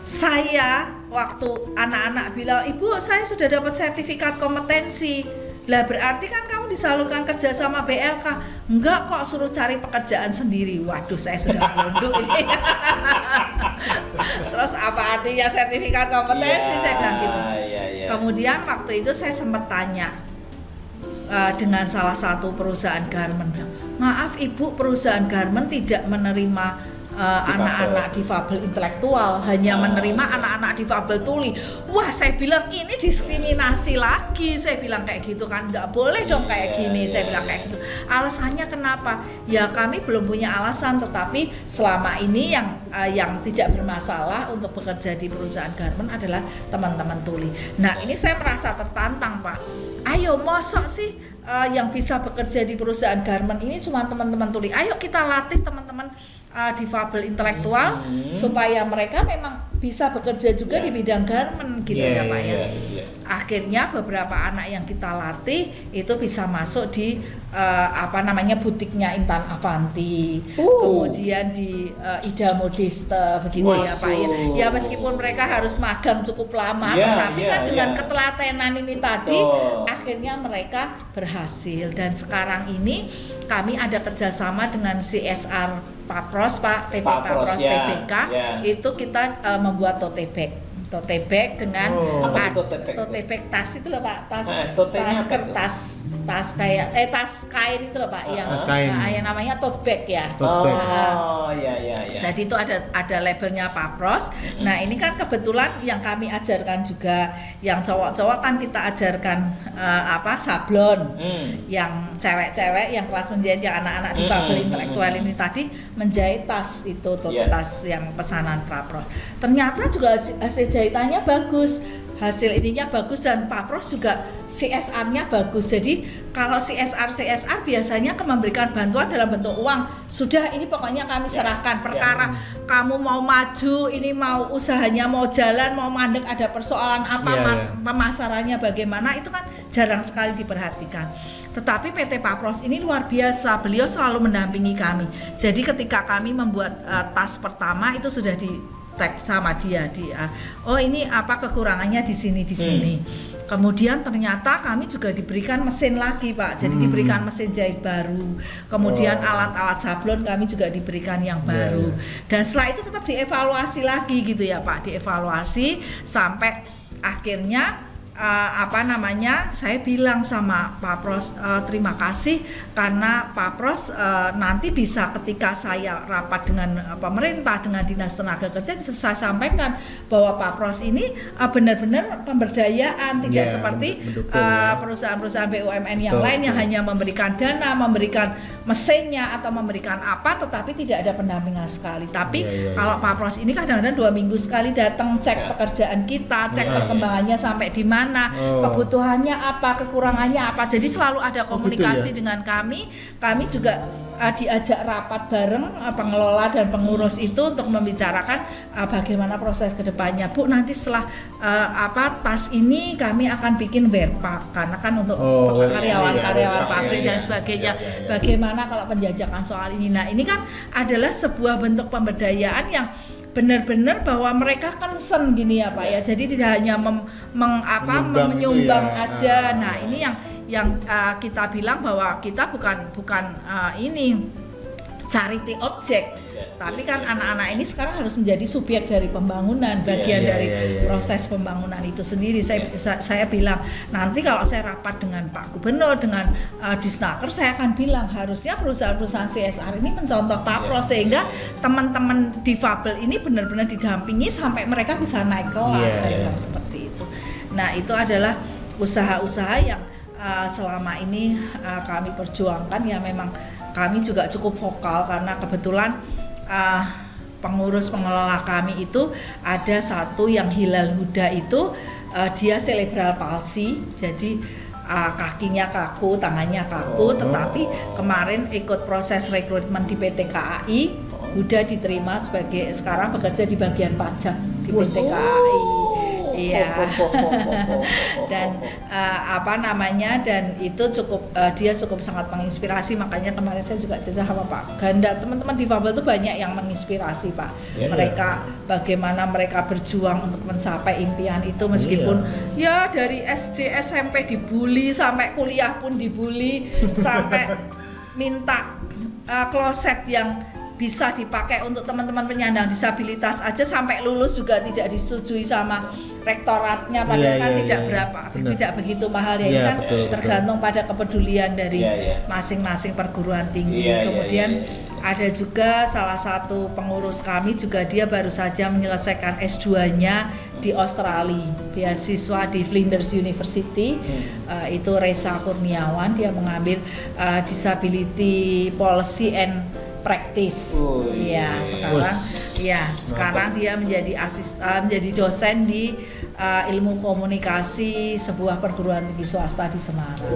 S1: saya waktu anak-anak bilang, "Ibu, saya sudah dapat sertifikat kompetensi." Lah berarti kan kamu disalurkan kerja sama BLK. Enggak kok, suruh cari pekerjaan sendiri. Waduh, saya sudah melunduk ini. Terus apa artinya sertifikat kompetensi? Saya bilang gitu. Kemudian waktu itu saya sempat tanya dengan salah satu perusahaan garment. Maaf Ibu, perusahaan garment tidak menerima anak-anak difabel intelektual, hanya menerima anak-anak difabel tuli. Wah, saya bilang ini diskriminasi lagi. Saya bilang kayak gitu kan, nggak boleh dong kayak gini. Saya bilang kayak gitu. Alasannya kenapa? Ya kami belum punya alasan, tetapi selama ini yang tidak bermasalah untuk bekerja di perusahaan garment adalah teman-teman tuli. Nah ini saya merasa tertantang Pak. Ayo, mosok sih yang bisa bekerja di perusahaan garment ini cuma teman-teman tuli. Ayo kita latih teman-teman difabel intelektual supaya mereka memang bisa bekerja juga di bidang garment gitu ya Pak ya. Akhirnya beberapa anak yang kita latih itu bisa masuk di butiknya Intan Avanti, kemudian di Ida Modiste begitu ya Pak ya. Ya meskipun mereka harus magang cukup lama, tetapi kan dengan ketelatenan ini tadi akhirnya mereka berhasil. Dan sekarang ini kami ada kerjasama dengan CSR Papros Pak, PT Papros TBK, itu kita membuat tote bag dengan tote bag tas itu loh Pak, tas kertas, tas kain itu loh Pak, yang namanya tote bag ya. Jadi itu ada labelnya Papros. Nah ini kan kebetulan yang kami ajarkan juga, yang cowok-cowok kan kita ajarkan sablon, yang cewek-cewek yang kelas menjahit, yang anak-anak difabel intelektual ini tadi menjahit tas itu, tas yang pesanan Papros. Ternyata juga hasil jahitannya bagus, hasil ininya bagus, dan Papros juga CSR-nya bagus. Jadi kalau CSR biasanya memberikan bantuan dalam bentuk uang. Sudah, ini pokoknya kami serahkan. Perkara kamu mau maju, ini mau usahanya mau jalan, mau mandek, ada persoalan apa, pemasarannya bagaimana, itu kan jarang sekali diperhatikan. Tetapi PT Papros ini luar biasa, beliau selalu mendampingi kami. Jadi ketika kami membuat tas pertama itu sudah di tag sama dia ini apa kekurangannya di sini. Kemudian ternyata kami juga diberikan mesin lagi Pak, jadi diberikan mesin jahit baru, kemudian alat-alat sablon kami juga diberikan yang baru. Dan setelah itu tetap dievaluasi lagi gitu ya Pak, dievaluasi sampai akhirnya saya bilang sama Pak Pros, terima kasih karena Pak Pros nanti bisa ketika saya rapat dengan pemerintah, dengan Dinas Tenaga Kerja, bisa saya sampaikan bahwa Pak Pros ini benar-benar pemberdayaan, tidak seperti perusahaan-perusahaan BUMN yang lain yang hanya memberikan dana, memberikan mesinnya atau memberikan apa, tetapi tidak ada pendampingan sekali. Tapi kalau Pak Pros ini kadang-kadang 2 minggu sekali datang, cek pekerjaan kita, cek perkembangannya sampai di mana, kebutuhannya apa, kekurangannya apa. Jadi selalu ada komunikasi dengan kami. Kami juga diajak rapat bareng pengelola dan pengurus itu untuk membicarakan bagaimana proses kedepannya. Bu, nanti setelah tas ini kami akan bikin wear pack, karena kan untuk karyawan-karyawan pabrik dan sebagainya. Bagaimana kalau penjajakan soal ini? Nah, ini kan adalah sebuah bentuk pemberdayaan yang benar-benar bahwa mereka concern gini ya Pak ya. Jadi tidak hanya menyumbang aja. Nah, ini yang kita bilang bahwa kita bukan ini charity object. Tapi kan anak-anak ini sekarang harus menjadi subjek dari pembangunan, bagian dari proses pembangunan itu sendiri. Saya bilang nanti kalau saya rapat dengan Pak Gubernur, dengan Disnaker, saya akan bilang harusnya perusahaan-perusahaan CSR ini mencontoh Papros sehingga teman-teman difabel ini benar-benar didampingi sampai mereka bisa naik kelas. Saya bilang seperti itu. Nah, itu adalah usaha-usaha yang selama ini kami perjuangkan. Ya memang kami juga cukup vokal karena kebetulan pengurus pengelola kami itu ada satu yang Hilal Huda itu dia cerebral palsy, jadi kakinya kaku, tangannya kaku, tetapi kemarin ikut proses rekrutmen di PT KAI, Huda diterima sekarang bekerja di bagian pajak di PT KAI. Iya. Dan dan itu cukup dia cukup sangat menginspirasi, makanya kemarin saya juga cerita sama Pak Ganda, teman-teman difabel itu banyak yang menginspirasi Pak. Mereka bagaimana mereka berjuang untuk mencapai impian itu meskipun ya dari SD SMP dibully sampai kuliah pun dibully sampai minta kloset yang bisa dipakai untuk teman-teman penyandang disabilitas aja sampai lulus juga tidak disetujui sama rektoratnya, padahal tidak begitu mahal ya, ini kan tergantung pada kepedulian dari masing-masing perguruan tinggi. Kemudian ada juga salah satu pengurus kami juga dia baru saja menyelesaikan S2-nya di Australia, beasiswa di Flinders University. Itu Reza Kurniawan, dia mengambil Disability Policy and Practice. Sekarang dia menjadi menjadi dosen di ilmu komunikasi sebuah perguruan tinggi swasta di Semarang.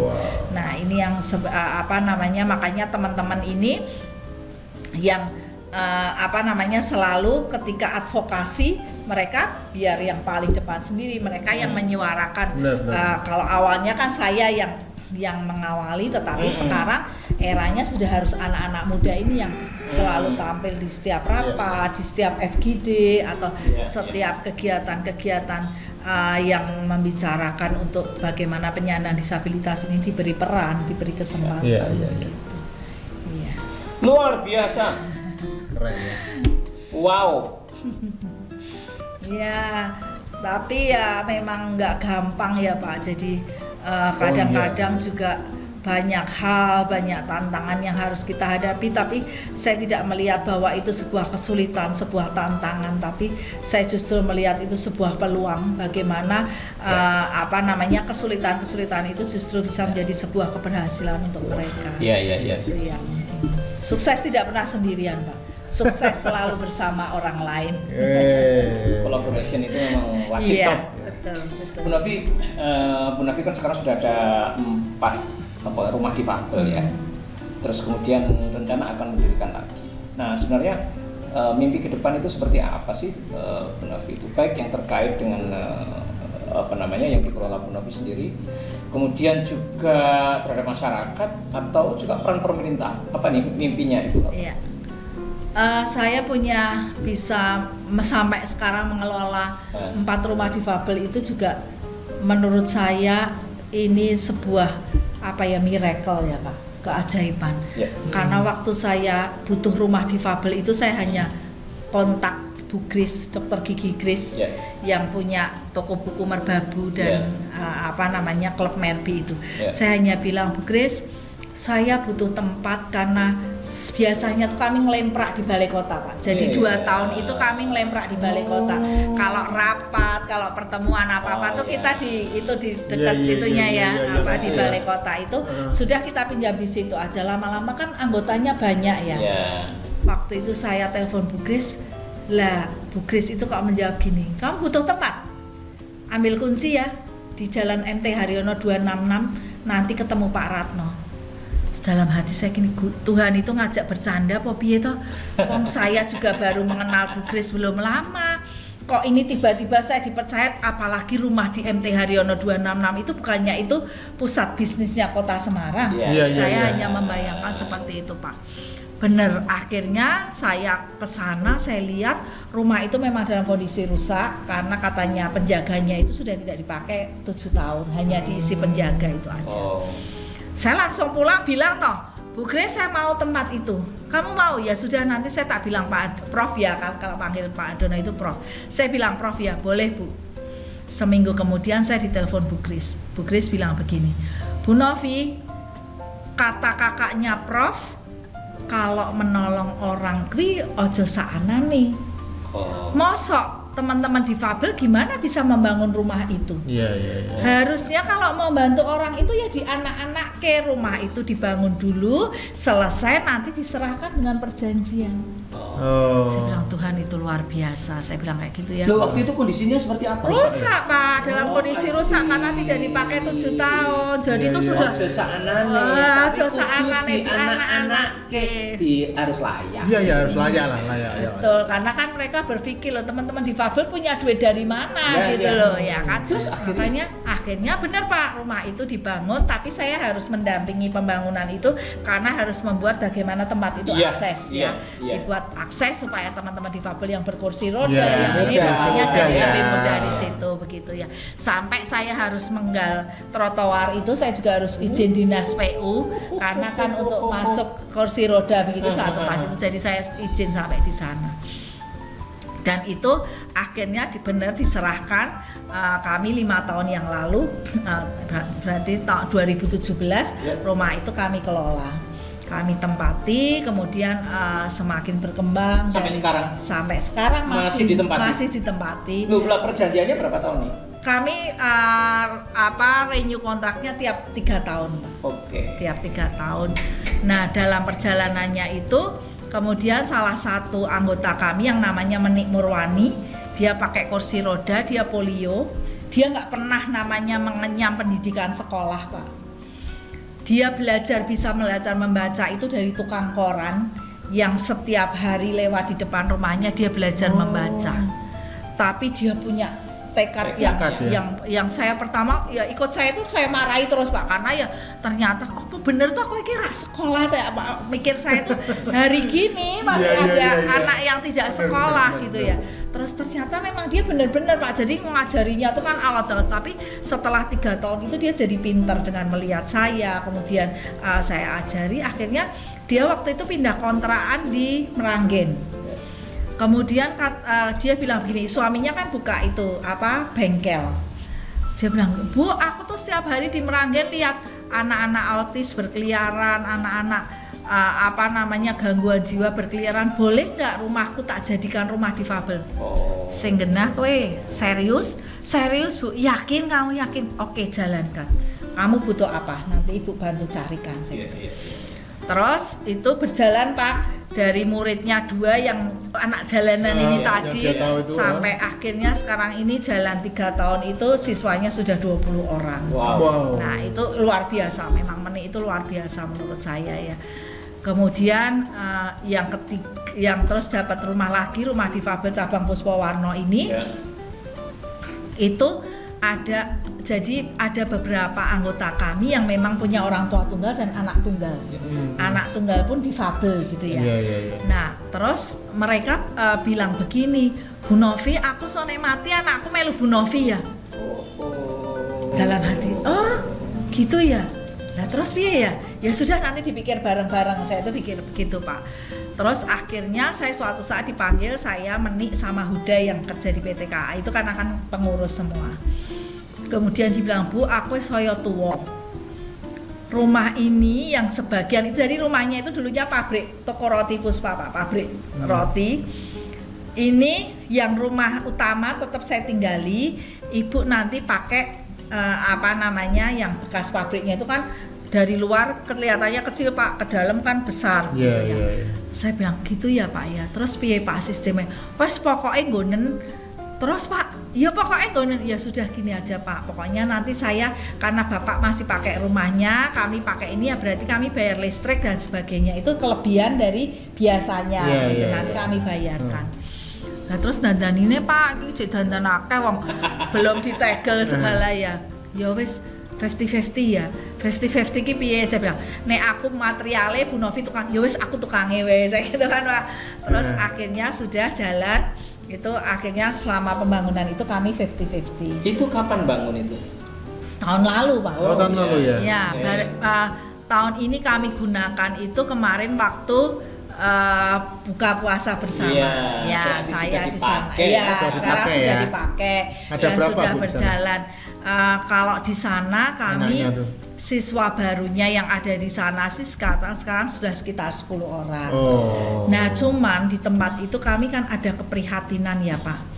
S1: Nah, ini yang makanya teman-teman ini yang selalu ketika advokasi mereka biar yang paling depan sendiri, mereka yang menyuarakan. Kalau awalnya kan saya yang mengawali, tetapi sekarang eranya sudah harus anak-anak muda ini yang selalu tampil di setiap rapat, di setiap FGD atau setiap kegiatan-kegiatan yang membicarakan untuk bagaimana penyandang disabilitas ini diberi peran, diberi kesempatan. Gitu.
S2: Luar biasa, keren ya. Wow.
S1: Ya, tapi ya memang nggak gampang ya Pak. Jadi kadang-kadang juga banyak hal, banyak tantangan yang harus kita hadapi, tapi saya tidak melihat bahwa itu sebuah kesulitan, sebuah tantangan, tapi saya justru melihat itu sebuah peluang bagaimana kesulitan-kesulitan itu justru bisa menjadi sebuah keberhasilan untuk mereka.
S2: Iya.
S1: Sukses tidak pernah sendirian, Pak. Sukses selalu bersama orang lain.
S2: Collaboration itu memang wajib.
S1: Betul.
S2: Bu Nafi kan sekarang sudah ada 4 rumah difabel ya. Terus kemudian rencana akan mendirikan lagi. Nah, sebenarnya mimpi ke depan itu seperti apa sih Bu Nafi itu? Baik yang terkait dengan yang dikelola Bu Nafi sendiri, kemudian juga terhadap masyarakat atau juga peran pemerintah. Apa nih mimpinya Ibu?
S1: Iya. Saya bisa sampai sekarang mengelola 4 rumah difabel itu juga menurut saya ini sebuah miracle ya Pak, keajaiban. Karena waktu saya butuh rumah difabel itu saya hanya kontak Bu Gris, Dr. Gigi Gris yang punya toko buku Merbabu dan Klub Merbi itu. Saya hanya bilang, Bu Gris, saya butuh tempat karena biasanya tuh kami ngelemprak di balai kota Pak. Jadi 2 tahun itu kami ngelemprak di balai kota. Kalau rapat, kalau pertemuan apa-apa tuh kita di dekat di balai kota itu sudah kita pinjam di situ aja. Lama-lama kan anggotanya banyak ya. Waktu itu saya telepon Bu Gris, Bu Gris itu kok menjawab gini, kamu butuh tempat? Ambil kunci ya di Jalan MT Haryono 266, nanti ketemu Pak Ratno. Dalam hati saya gini, Tuhan itu ngajak bercanda apa piye toh? Wong saya juga baru mengenal Bu Gris belum lama. Kok ini tiba-tiba saya dipercaya, apalagi rumah di MT Haryono 266 itu bukannya itu pusat bisnisnya Kota Semarang. Saya hanya membayangkan seperti itu, Pak. Bener, akhirnya saya kesana, saya lihat rumah itu memang dalam kondisi rusak karena katanya penjaganya itu sudah tidak dipakai 7 tahun, hanya diisi penjaga itu aja. Saya langsung pulang bilang toh, Bu Grace saya mau tempat itu. Kamu mau? Ya sudah, nanti saya tak bilang Pak Prof ya, kan kalau panggil Pak Adono itu Prof. Saya bilang Prof ya, boleh Bu. Seminggu kemudian saya ditelepon Bu Grace. Bu Grace bilang begini, Bu Novi, kata kakaknya Prof, kalau menolong orang kuwi ojo saanane. Mosok teman-teman difabel gimana bisa membangun rumah itu? Harusnya kalau mau bantu orang itu ya di anak-anak ke rumah itu dibangun dulu, selesai nanti diserahkan dengan perjanjian. Saya bilang Tuhan itu luar biasa. Saya bilang kayak gitu ya.
S2: Loh, waktu itu kondisinya seperti apa?
S1: Rusak Pak, dalam kondisi rusak karena tidak dipakai 7 tahun. Jadi itu sudah
S2: josa anane di anak-anak di harus layak.
S3: Iya harus layak lah.
S1: Betul, karena kan mereka berpikir loh teman-teman difabel punya duit dari mana gitu loh ya kan. Terus akhirnya benar Pak, rumah itu dibangun tapi saya harus mendampingi pembangunan itu karena harus membuat bagaimana tempat itu akses dibuat akses supaya teman-teman difabel yang berkursi roda yang ini bapaknya jadi lebih mudah di situ begitu ya. Sampai saya harus menggal trotoar itu saya juga harus izin dinas PU karena kan untuk masuk kursi roda begitu satu pas itu, jadi saya izin sampai di sana. Dan itu akhirnya benar diserahkan kami 5 tahun yang lalu, berarti tahun 2017 rumah itu kami kelola, kami tempati, kemudian semakin berkembang sampai sekarang masih ditempati.
S2: Loh, perjanjiannya berapa tahun nih?
S1: Kami renew kontraknya tiap 3 tahun. Tiap 3 tahun. Nah, dalam perjalanannya itu kemudian salah satu anggota kami yang namanya Menik Murwani, dia pakai kursi roda, dia polio, dia nggak pernah namanya mengenyam pendidikan sekolah Pak. Dia bisa belajar membaca itu dari tukang koran yang setiap hari lewat di depan rumahnya dia belajar membaca. Tapi dia punya tekad yang saya pertama ya ikut saya itu saya marahi terus Pak, karena ya ternyata bener tuh aku kira sekolah, saya mikir saya tuh hari gini masih ada anak yang tidak sekolah gitu ya. Terus ternyata memang dia benar-benar Pak, jadi mengajarinya tuh kan alat-alat, tapi setelah 3 tahun itu dia jadi pintar dengan melihat saya, kemudian saya ajari, akhirnya dia waktu itu pindah kontrakan di Meranggen. Kemudian dia bilang begini, suaminya kan buka itu bengkel. Dia bilang, Bu, aku tuh setiap hari di Meranggen lihat anak-anak autis berkeliaran, anak-anak gangguan jiwa berkeliaran. Boleh nggak rumahku tak jadikan rumah difabel? Sing genah kowe, serius Bu, yakin kamu yakin? Oke, jalankan. Kamu butuh apa? Nanti Ibu bantu carikan. Terus itu berjalan Pak, dari muridnya 2 yang anak jalanan ini tadi sampai akhirnya sekarang ini jalan 3 tahun itu siswanya sudah 20 orang. Nah itu luar biasa, memang Menik itu luar biasa menurut saya ya. Kemudian yang terus dapat rumah lagi, rumah difabel cabang Puspawarno ini itu ada beberapa anggota kami yang memang punya orang tua tunggal dan anak tunggal. Anak tunggal pun difabel gitu ya. Nah, terus mereka bilang begini, Bu Novi, aku sone mati anakku melu Bu Novi ya. Dalam hati, gitu ya. Nah, terus piye ya? Ya sudah nanti dipikir bareng-bareng. Saya itu pikir begitu, Pak. Terus akhirnya saya suatu saat dipanggil, saya Menik sama Huda yang kerja di PT KA itu karena kan pengurus semua. Kemudian dibilang, Bu, aku saya tua. Rumah ini yang sebagian itu dari rumahnya itu dulunya pabrik toko roti Puspa, Pak, pabrik roti. Ini yang rumah utama tetap saya tinggali. Ibu nanti pakai yang bekas pabriknya itu kan dari luar kelihatannya kecil Pak, ke dalam kan besar gitu ya. Saya bilang gitu ya Pak ya. Terus piye Pak sistemnya? Wes pokoknya nggonen. Terus Pak, ya pokoknya nggonen. Ya sudah gini aja Pak. Pokoknya nanti saya karena Bapak masih pakai rumahnya, kami pakai ini ya berarti kami bayar listrik dan sebagainya. Itu kelebihan dari biasanya gitu nanti kami bayarkan. Nah terus dandan ini Pak, iki dandan akeh wong belum ditegel segala ya. Ya wis 50-50 ya. 50-50 ki piye saya bilang. Nek aku materiale Bu Novi tukang, ya wis aku tukange wis gitu kan Pak. Terus akhirnya sudah jalan. Itu akhirnya selama pembangunan itu kami 50-50.
S2: Itu kapan bangun itu?
S1: Tahun lalu Pak.
S3: Tahun lalu ya.
S1: Ya, tahun ini kami gunakan itu kemarin waktu buka puasa bersama. Ya, saya di sana. Ya, sekarang sudah dipakai dan sudah berjalan. Kalau di sana kami siswa barunya yang ada di sana sih sekarang sudah sekitar 10 orang. Nah, cuman di tempat itu kami kan ada keprihatinan ya Pak.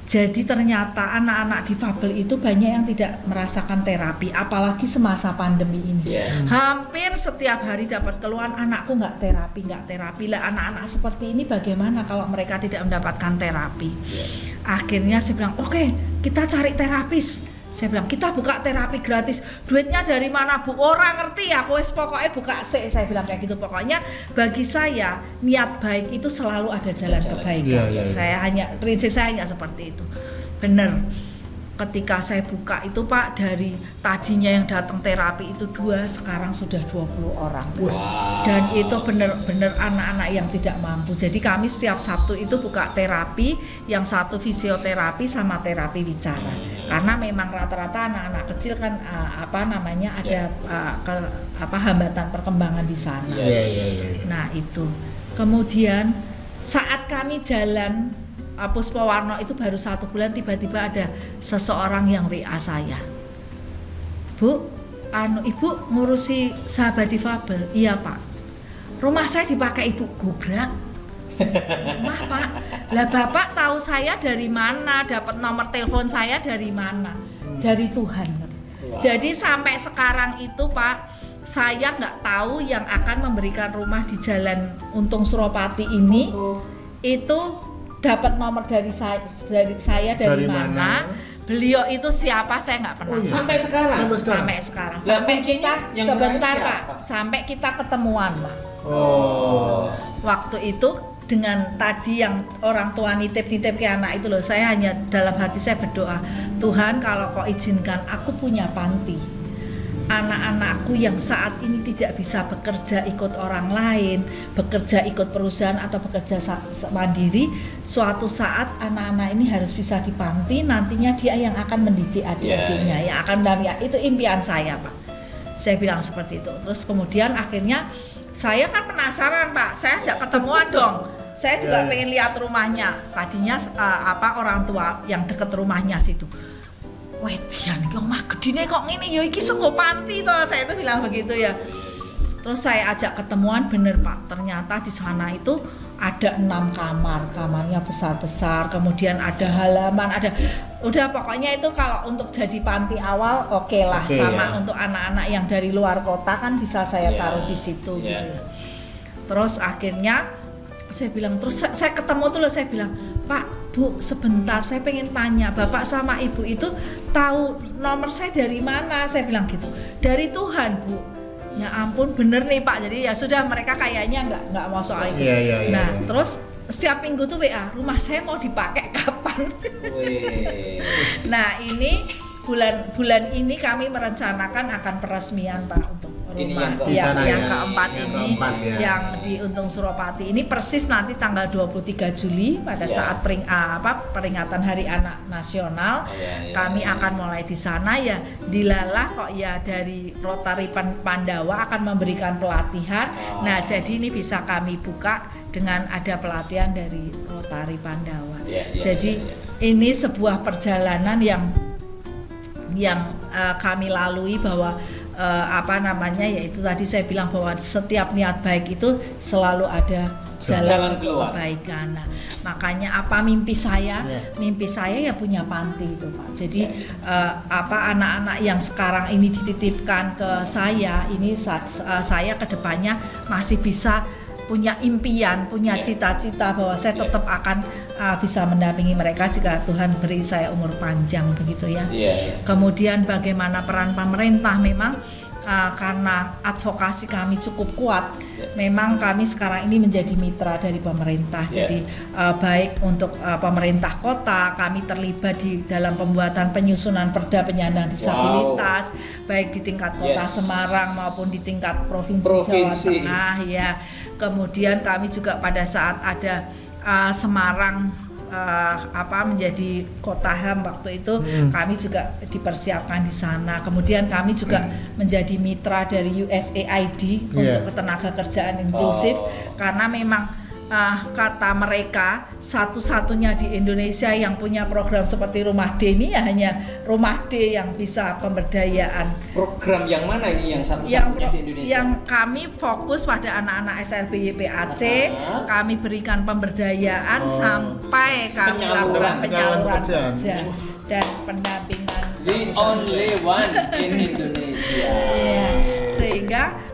S1: Jadi ternyata anak-anak difabel itu banyak yang tidak merasakan terapi, apalagi semasa pandemi ini. Hampir setiap hari dapat keluhan, anakku nggak terapi lah. Anak-anak seperti ini bagaimana kalau mereka tidak mendapatkan terapi? Akhirnya saya bilang, oke, kita cari terapis. Saya bilang, kita buka terapi gratis. Duitnya dari mana Bu? Orang ngerti ya, pokoknya buka sih. Saya bilang kayak gitu. Pokoknya bagi saya niat baik itu selalu ada jalan kebaikan. Prinsip saya hanya seperti itu. Bener. Ketika saya buka itu Pak, dari tadinya yang datang terapi itu 2, sekarang sudah 20 orang. Dan itu benar-benar anak-anak yang tidak mampu. Jadi kami setiap Sabtu itu buka terapi, yang satu fisioterapi sama terapi bicara. Karena memang rata-rata anak-anak kecil kan ada hambatan perkembangan di sana. Nah itu. Kemudian saat kami jalan Puspawarno itu baru 1 bulan, tiba-tiba ada seseorang yang WA saya, Bu, Ibu ngurusi sahabat difabel. Iya Pak, rumah saya dipakai Ibu gobrak. Rumah Pak, lah Bapak tahu saya dari mana, dapat nomor telepon saya dari mana? Dari Tuhan. Jadi sampai sekarang itu Pak, saya nggak tahu yang akan memberikan rumah di Jalan Untung Suropati ini itu dapat nomor dari saya dari mana? Beliau itu siapa saya nggak pernah.
S2: Sampai sekarang.
S1: Sampai kita sebentar Pak, sampai kita ketemuan Pak. Waktu itu dengan tadi yang orang tua nitip ke anak itu loh, saya hanya dalam hati saya berdoa, Tuhan kalau Kau izinkan aku punya panti. Anak-anakku yang saat ini tidak bisa bekerja ikut orang lain, bekerja ikut perusahaan atau bekerja mandiri, suatu saat anak-anak ini harus bisa di panti, nantinya dia yang akan mendidik adik-adiknya, yang akan mendampingi. Itu impian saya Pak. Saya bilang seperti itu. Terus kemudian akhirnya saya kan penasaran Pak, saya ajak ketemuan dong. Saya juga pengen lihat rumahnya. Tadinya orang tua yang deket rumahnya situ. Wedian iki omah gedine kok ngene ya iki senggo panti toh, saya itu bilang begitu ya. Terus saya ajak ketemuan, bener Pak, ternyata di sana itu ada 6 kamar, kamarnya besar-besar, kemudian ada halaman, udah pokoknya itu kalau untuk jadi panti awal oke lah, sama untuk anak-anak yang dari luar kota kan bisa saya taruh di situ gitu ya. Terus akhirnya saya bilang, terus saya ketemu tuh loh, saya bilang, Pak, Bu, sebentar, saya pengen tanya, Bapak sama Ibu itu tahu nomor saya dari mana? Saya bilang gitu, dari Tuhan Bu. Ya ampun, bener nih Pak. Jadi ya sudah, mereka kayaknya nggak mau soal itu. Terus setiap minggu tuh WA, rumah saya mau dipakai kapan? Nah ini bulan ini kami merencanakan akan peresmian Pak untuk rumah yang keempat ini, yang di Untung Suropati ini persis nanti tanggal 23 Juli pada saat peringatan Hari Anak Nasional. Kami akan mulai di sana ya. Dilalah kok ya dari Rotary Pandawa akan memberikan pelatihan. Nah jadi ini bisa kami buka dengan ada pelatihan dari Rotary Pandawa. Jadi ini sebuah perjalanan yang kami lalui bahwa yaitu tadi saya bilang bahwa setiap niat baik itu selalu ada jalan kebaikan. Nah, makanya mimpi saya ya punya panti itu Pak. Jadi anak-anak yang sekarang ini dititipkan ke saya ini saya kedepannya masih bisa punya impian, punya cita-cita bahwa saya tetap akan bisa mendampingi mereka jika Tuhan beri saya umur panjang begitu ya. Kemudian bagaimana peran pemerintah, memang karena advokasi kami cukup kuat, memang kami sekarang ini menjadi mitra dari pemerintah. Jadi baik untuk pemerintah kota, kami terlibat di dalam pembuatan penyusunan perda penyandang disabilitas, baik di tingkat kota Semarang maupun di tingkat provinsi Jawa Tengah ya. Kemudian kami juga pada saat ada Semarang menjadi Kota HAM waktu itu, kami juga dipersiapkan di sana. Kemudian kami juga menjadi mitra dari USAID untuk ketenaga kerjaan inklusif, karena memang kata mereka satu-satunya di Indonesia yang punya program seperti Rumah D ini ya hanya Rumah D yang bisa pemberdayaan.
S2: Program yang mana ini yang satu-satunya di Indonesia?
S1: Yang kami fokus pada anak-anak SLBYPAC, kami berikan pemberdayaan sampai kami lakukan penyaluran kerja dan pendampingan.
S2: The only one in Indonesia.
S1: Sehingga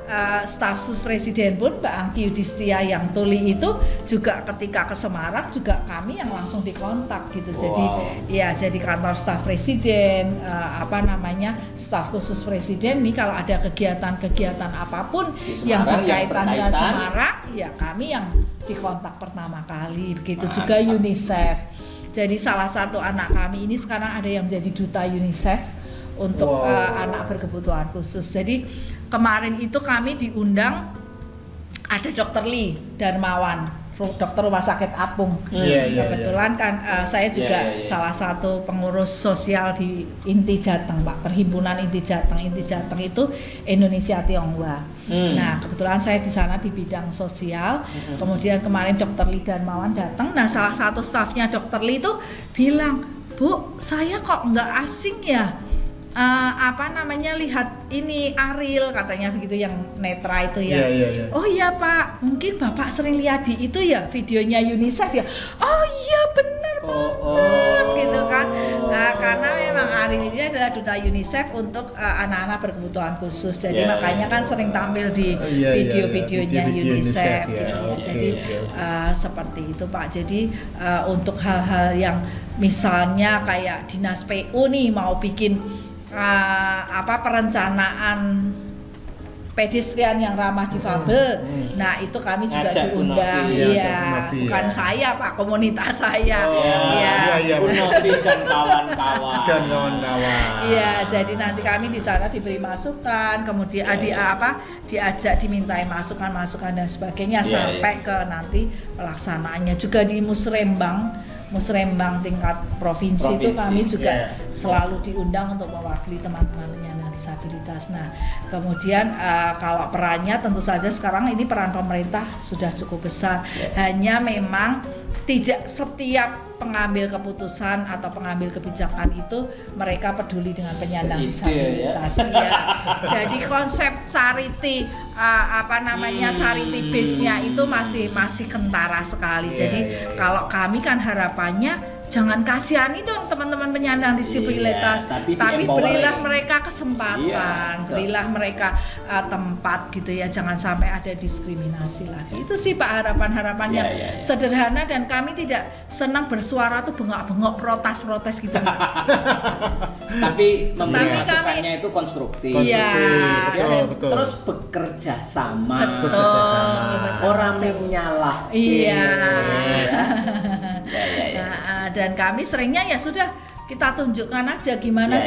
S1: staf sus presiden pun Mbak Angki Yudhistia yang tuli itu juga ketika ke Semarang juga kami yang langsung dikontak gitu. Jadi jadi kantor staf presiden, staf khusus presiden nih kalau ada kegiatan-kegiatan apapun yang berkaitan dengan Semarang, ya kami yang dikontak pertama kali. Begitu juga UNICEF. Jadi salah satu anak kami ini sekarang ada yang menjadi duta UNICEF untuk anak berkebutuhan khusus. Jadi kemarin itu kami diundang, ada Dr. Lee Darmawan, dokter rumah sakit Apung. Kebetulan kan saya juga salah satu pengurus sosial di Inti Jateng, Pak, Perhimpunan Inti Jateng. Inti Jateng itu Indonesia Tionghoa. Nah, kebetulan saya di sana di bidang sosial. Kemudian kemarin Dr. Lee Darmawan datang. Nah, salah satu stafnya Dr. Lee itu bilang, "Bu, saya kok nggak asing ya lihat ini Ariel," katanya begitu, yang netra itu ya. Oh iya Pak, mungkin Bapak sering lihat di itu ya videonya UNICEF ya. Oh iya benar bagus gitu kan. Nah, karena memang Ariel ini adalah duta UNICEF untuk anak-anak berkebutuhan khusus. Jadi makanya kan sering tampil di video-videonya UNICEF. Jadi seperti itu Pak. Jadi untuk hal-hal yang misalnya kayak Dinas PU nih mau bikin perencanaan pedestrian yang ramah difabel. Nah, itu kami juga diundang. Bukan saya Pak, komunitas saya.
S2: Bu Novi dan kawan-kawan.
S1: Jadi nanti kami di sana diberi masukan, kemudian diajak dimintai masukan-masukan dan sebagainya sampai ke nanti pelaksanaannya juga di Musrembang tingkat provinsi itu kami juga selalu diundang untuk mewakili teman-teman penyandang disabilitas. Nah, kemudian kalau perannya tentu saja sekarang ini peran pemerintah sudah cukup besar. Hanya memang tidak setiap pengambil keputusan atau pengambil kebijakan itu mereka peduli dengan penyandang disabilitas. Jadi konsep charity charity base-nya itu masih kentara sekali. Jadi kalau kami kan harapannya jangan kasihani dong teman-teman penyandang disabilitas, tapi berilah mereka kesempatan, berilah mereka tempat gitu ya, jangan sampai ada diskriminasi lagi. Itu sih Pak harapan-harapan yang sederhana, dan kami tidak senang bersuara tuh bengok-bengok protes gitu.
S2: Tapi masukannya itu konstruktif.
S3: Betul.
S2: Terus bekerja sama.
S1: Orang
S2: menyalahkan.
S1: Dan kami seringnya ya sudah kita tunjukkan aja gimana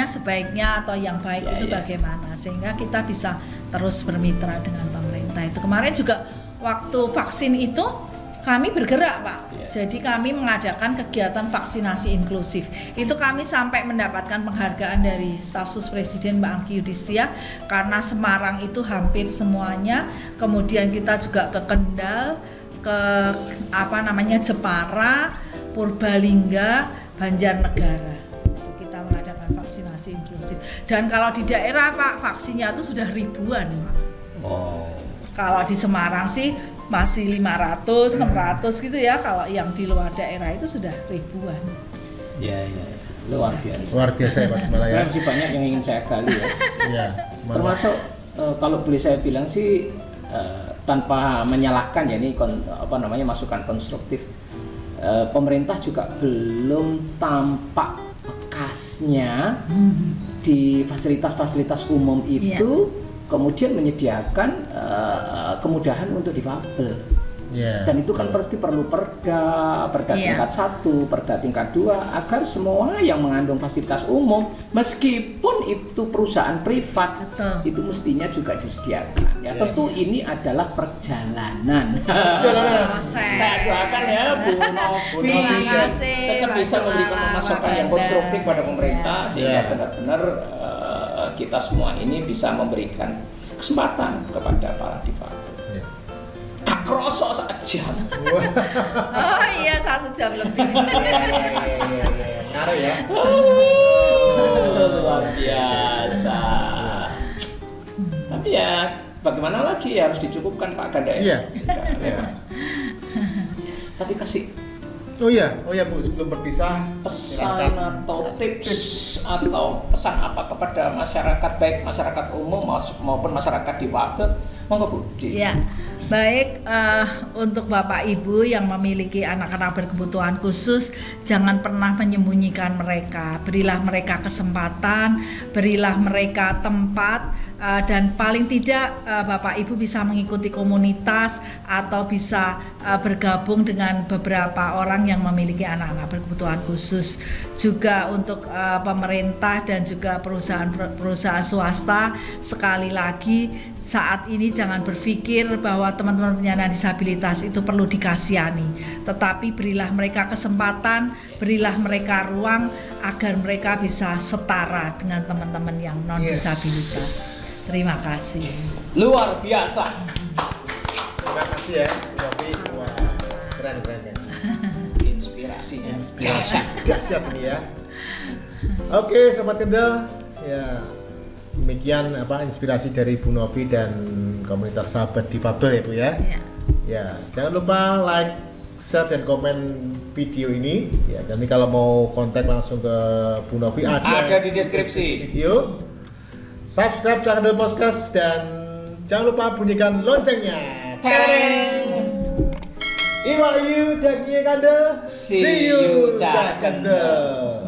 S1: sebaiknya atau yang baik itu bagaimana, sehingga kita bisa terus bermitra dengan pemerintah. Itu kemarin juga waktu vaksin itu kami bergerak Pak. Jadi kami mengadakan kegiatan vaksinasi inklusif. Itu kami sampai mendapatkan penghargaan dari staf sus presiden Mbak Angki Yudhistia, karena Semarang itu hampir semuanya. Kemudian kita juga ke Kendal, ke Jepara, Purbalingga, Banjarnegara. Kita mengadakan vaksinasi inklusif. Dan kalau di daerah Pak, vaksinnya itu sudah ribuan Pak. Kalau di Semarang sih masih 500, 600 gitu ya. Kalau yang di luar daerah itu sudah ribuan.
S2: Luar biasa.
S3: Luar biasa ya Pak Sumala ya.
S2: Masih banyak yang ingin saya gali ya. Termasuk kalau boleh saya bilang sih tanpa menyalahkan ya, ini masukan konstruktif. Pemerintah juga belum tampak bekasnya di fasilitas-fasilitas umum itu kemudian menyediakan kemudahan untuk difabel. Dan itu kan pasti perlu perda tingkat 1, perda tingkat 2 agar semua yang mengandung fasilitas umum meskipun itu perusahaan privat itu mestinya juga disediakan. Ya tentu ini adalah perjalanan. Saya doakan ya Bu Novi tetap bisa memberikan masukan yang konstruktif pada pemerintah sehingga benar-benar kita semua ini bisa memberikan kesempatan kepada para difabel. Tak kerosok 1 jam.
S1: Oh iya 1 jam lebih.
S3: Ngaruh ya.
S2: Luar biasa. Tapi ya bagaimana lagi ya harus dicukupkan Pak Ganda ya. Tapi kasih.
S3: Oh iya Bu, sebelum berpisah
S2: pesan atau tips atau pesan apa kepada masyarakat baik masyarakat umum maupun masyarakat difabel, monggo Bu.
S1: Iya. Baik, untuk Bapak Ibu yang memiliki anak-anak berkebutuhan khusus, jangan pernah menyembunyikan mereka. Berilah mereka kesempatan, berilah mereka tempat, dan paling tidak Bapak Ibu bisa mengikuti komunitas atau bisa bergabung dengan beberapa orang yang memiliki anak-anak berkebutuhan khusus. Juga untuk pemerintah dan juga perusahaan swasta, sekali lagi saat ini jangan berpikir bahwa teman-teman penyandang disabilitas itu perlu dikasihani, tetapi berilah mereka kesempatan, berilah mereka ruang agar mereka bisa setara dengan teman-teman yang non disabilitas. Terima kasih.
S2: Luar biasa.
S3: Terima kasih ya, wah keren.
S2: Inspirasinya
S3: dahsyat ini ya. Oke, Sobat Kendel, ya demikian inspirasi dari Bu Novi dan komunitas sahabat difabel ya Bu ya. Ya, jangan lupa like, share dan komen video ini. Ya, nanti kalau mau kontak langsung ke Bu Novi
S2: ada di deskripsi
S3: video. Subscribe channel podcast dan jangan lupa bunyikan loncengnya. Iwa Yu Dagingnya Kandel.
S2: See you Cak Kendel.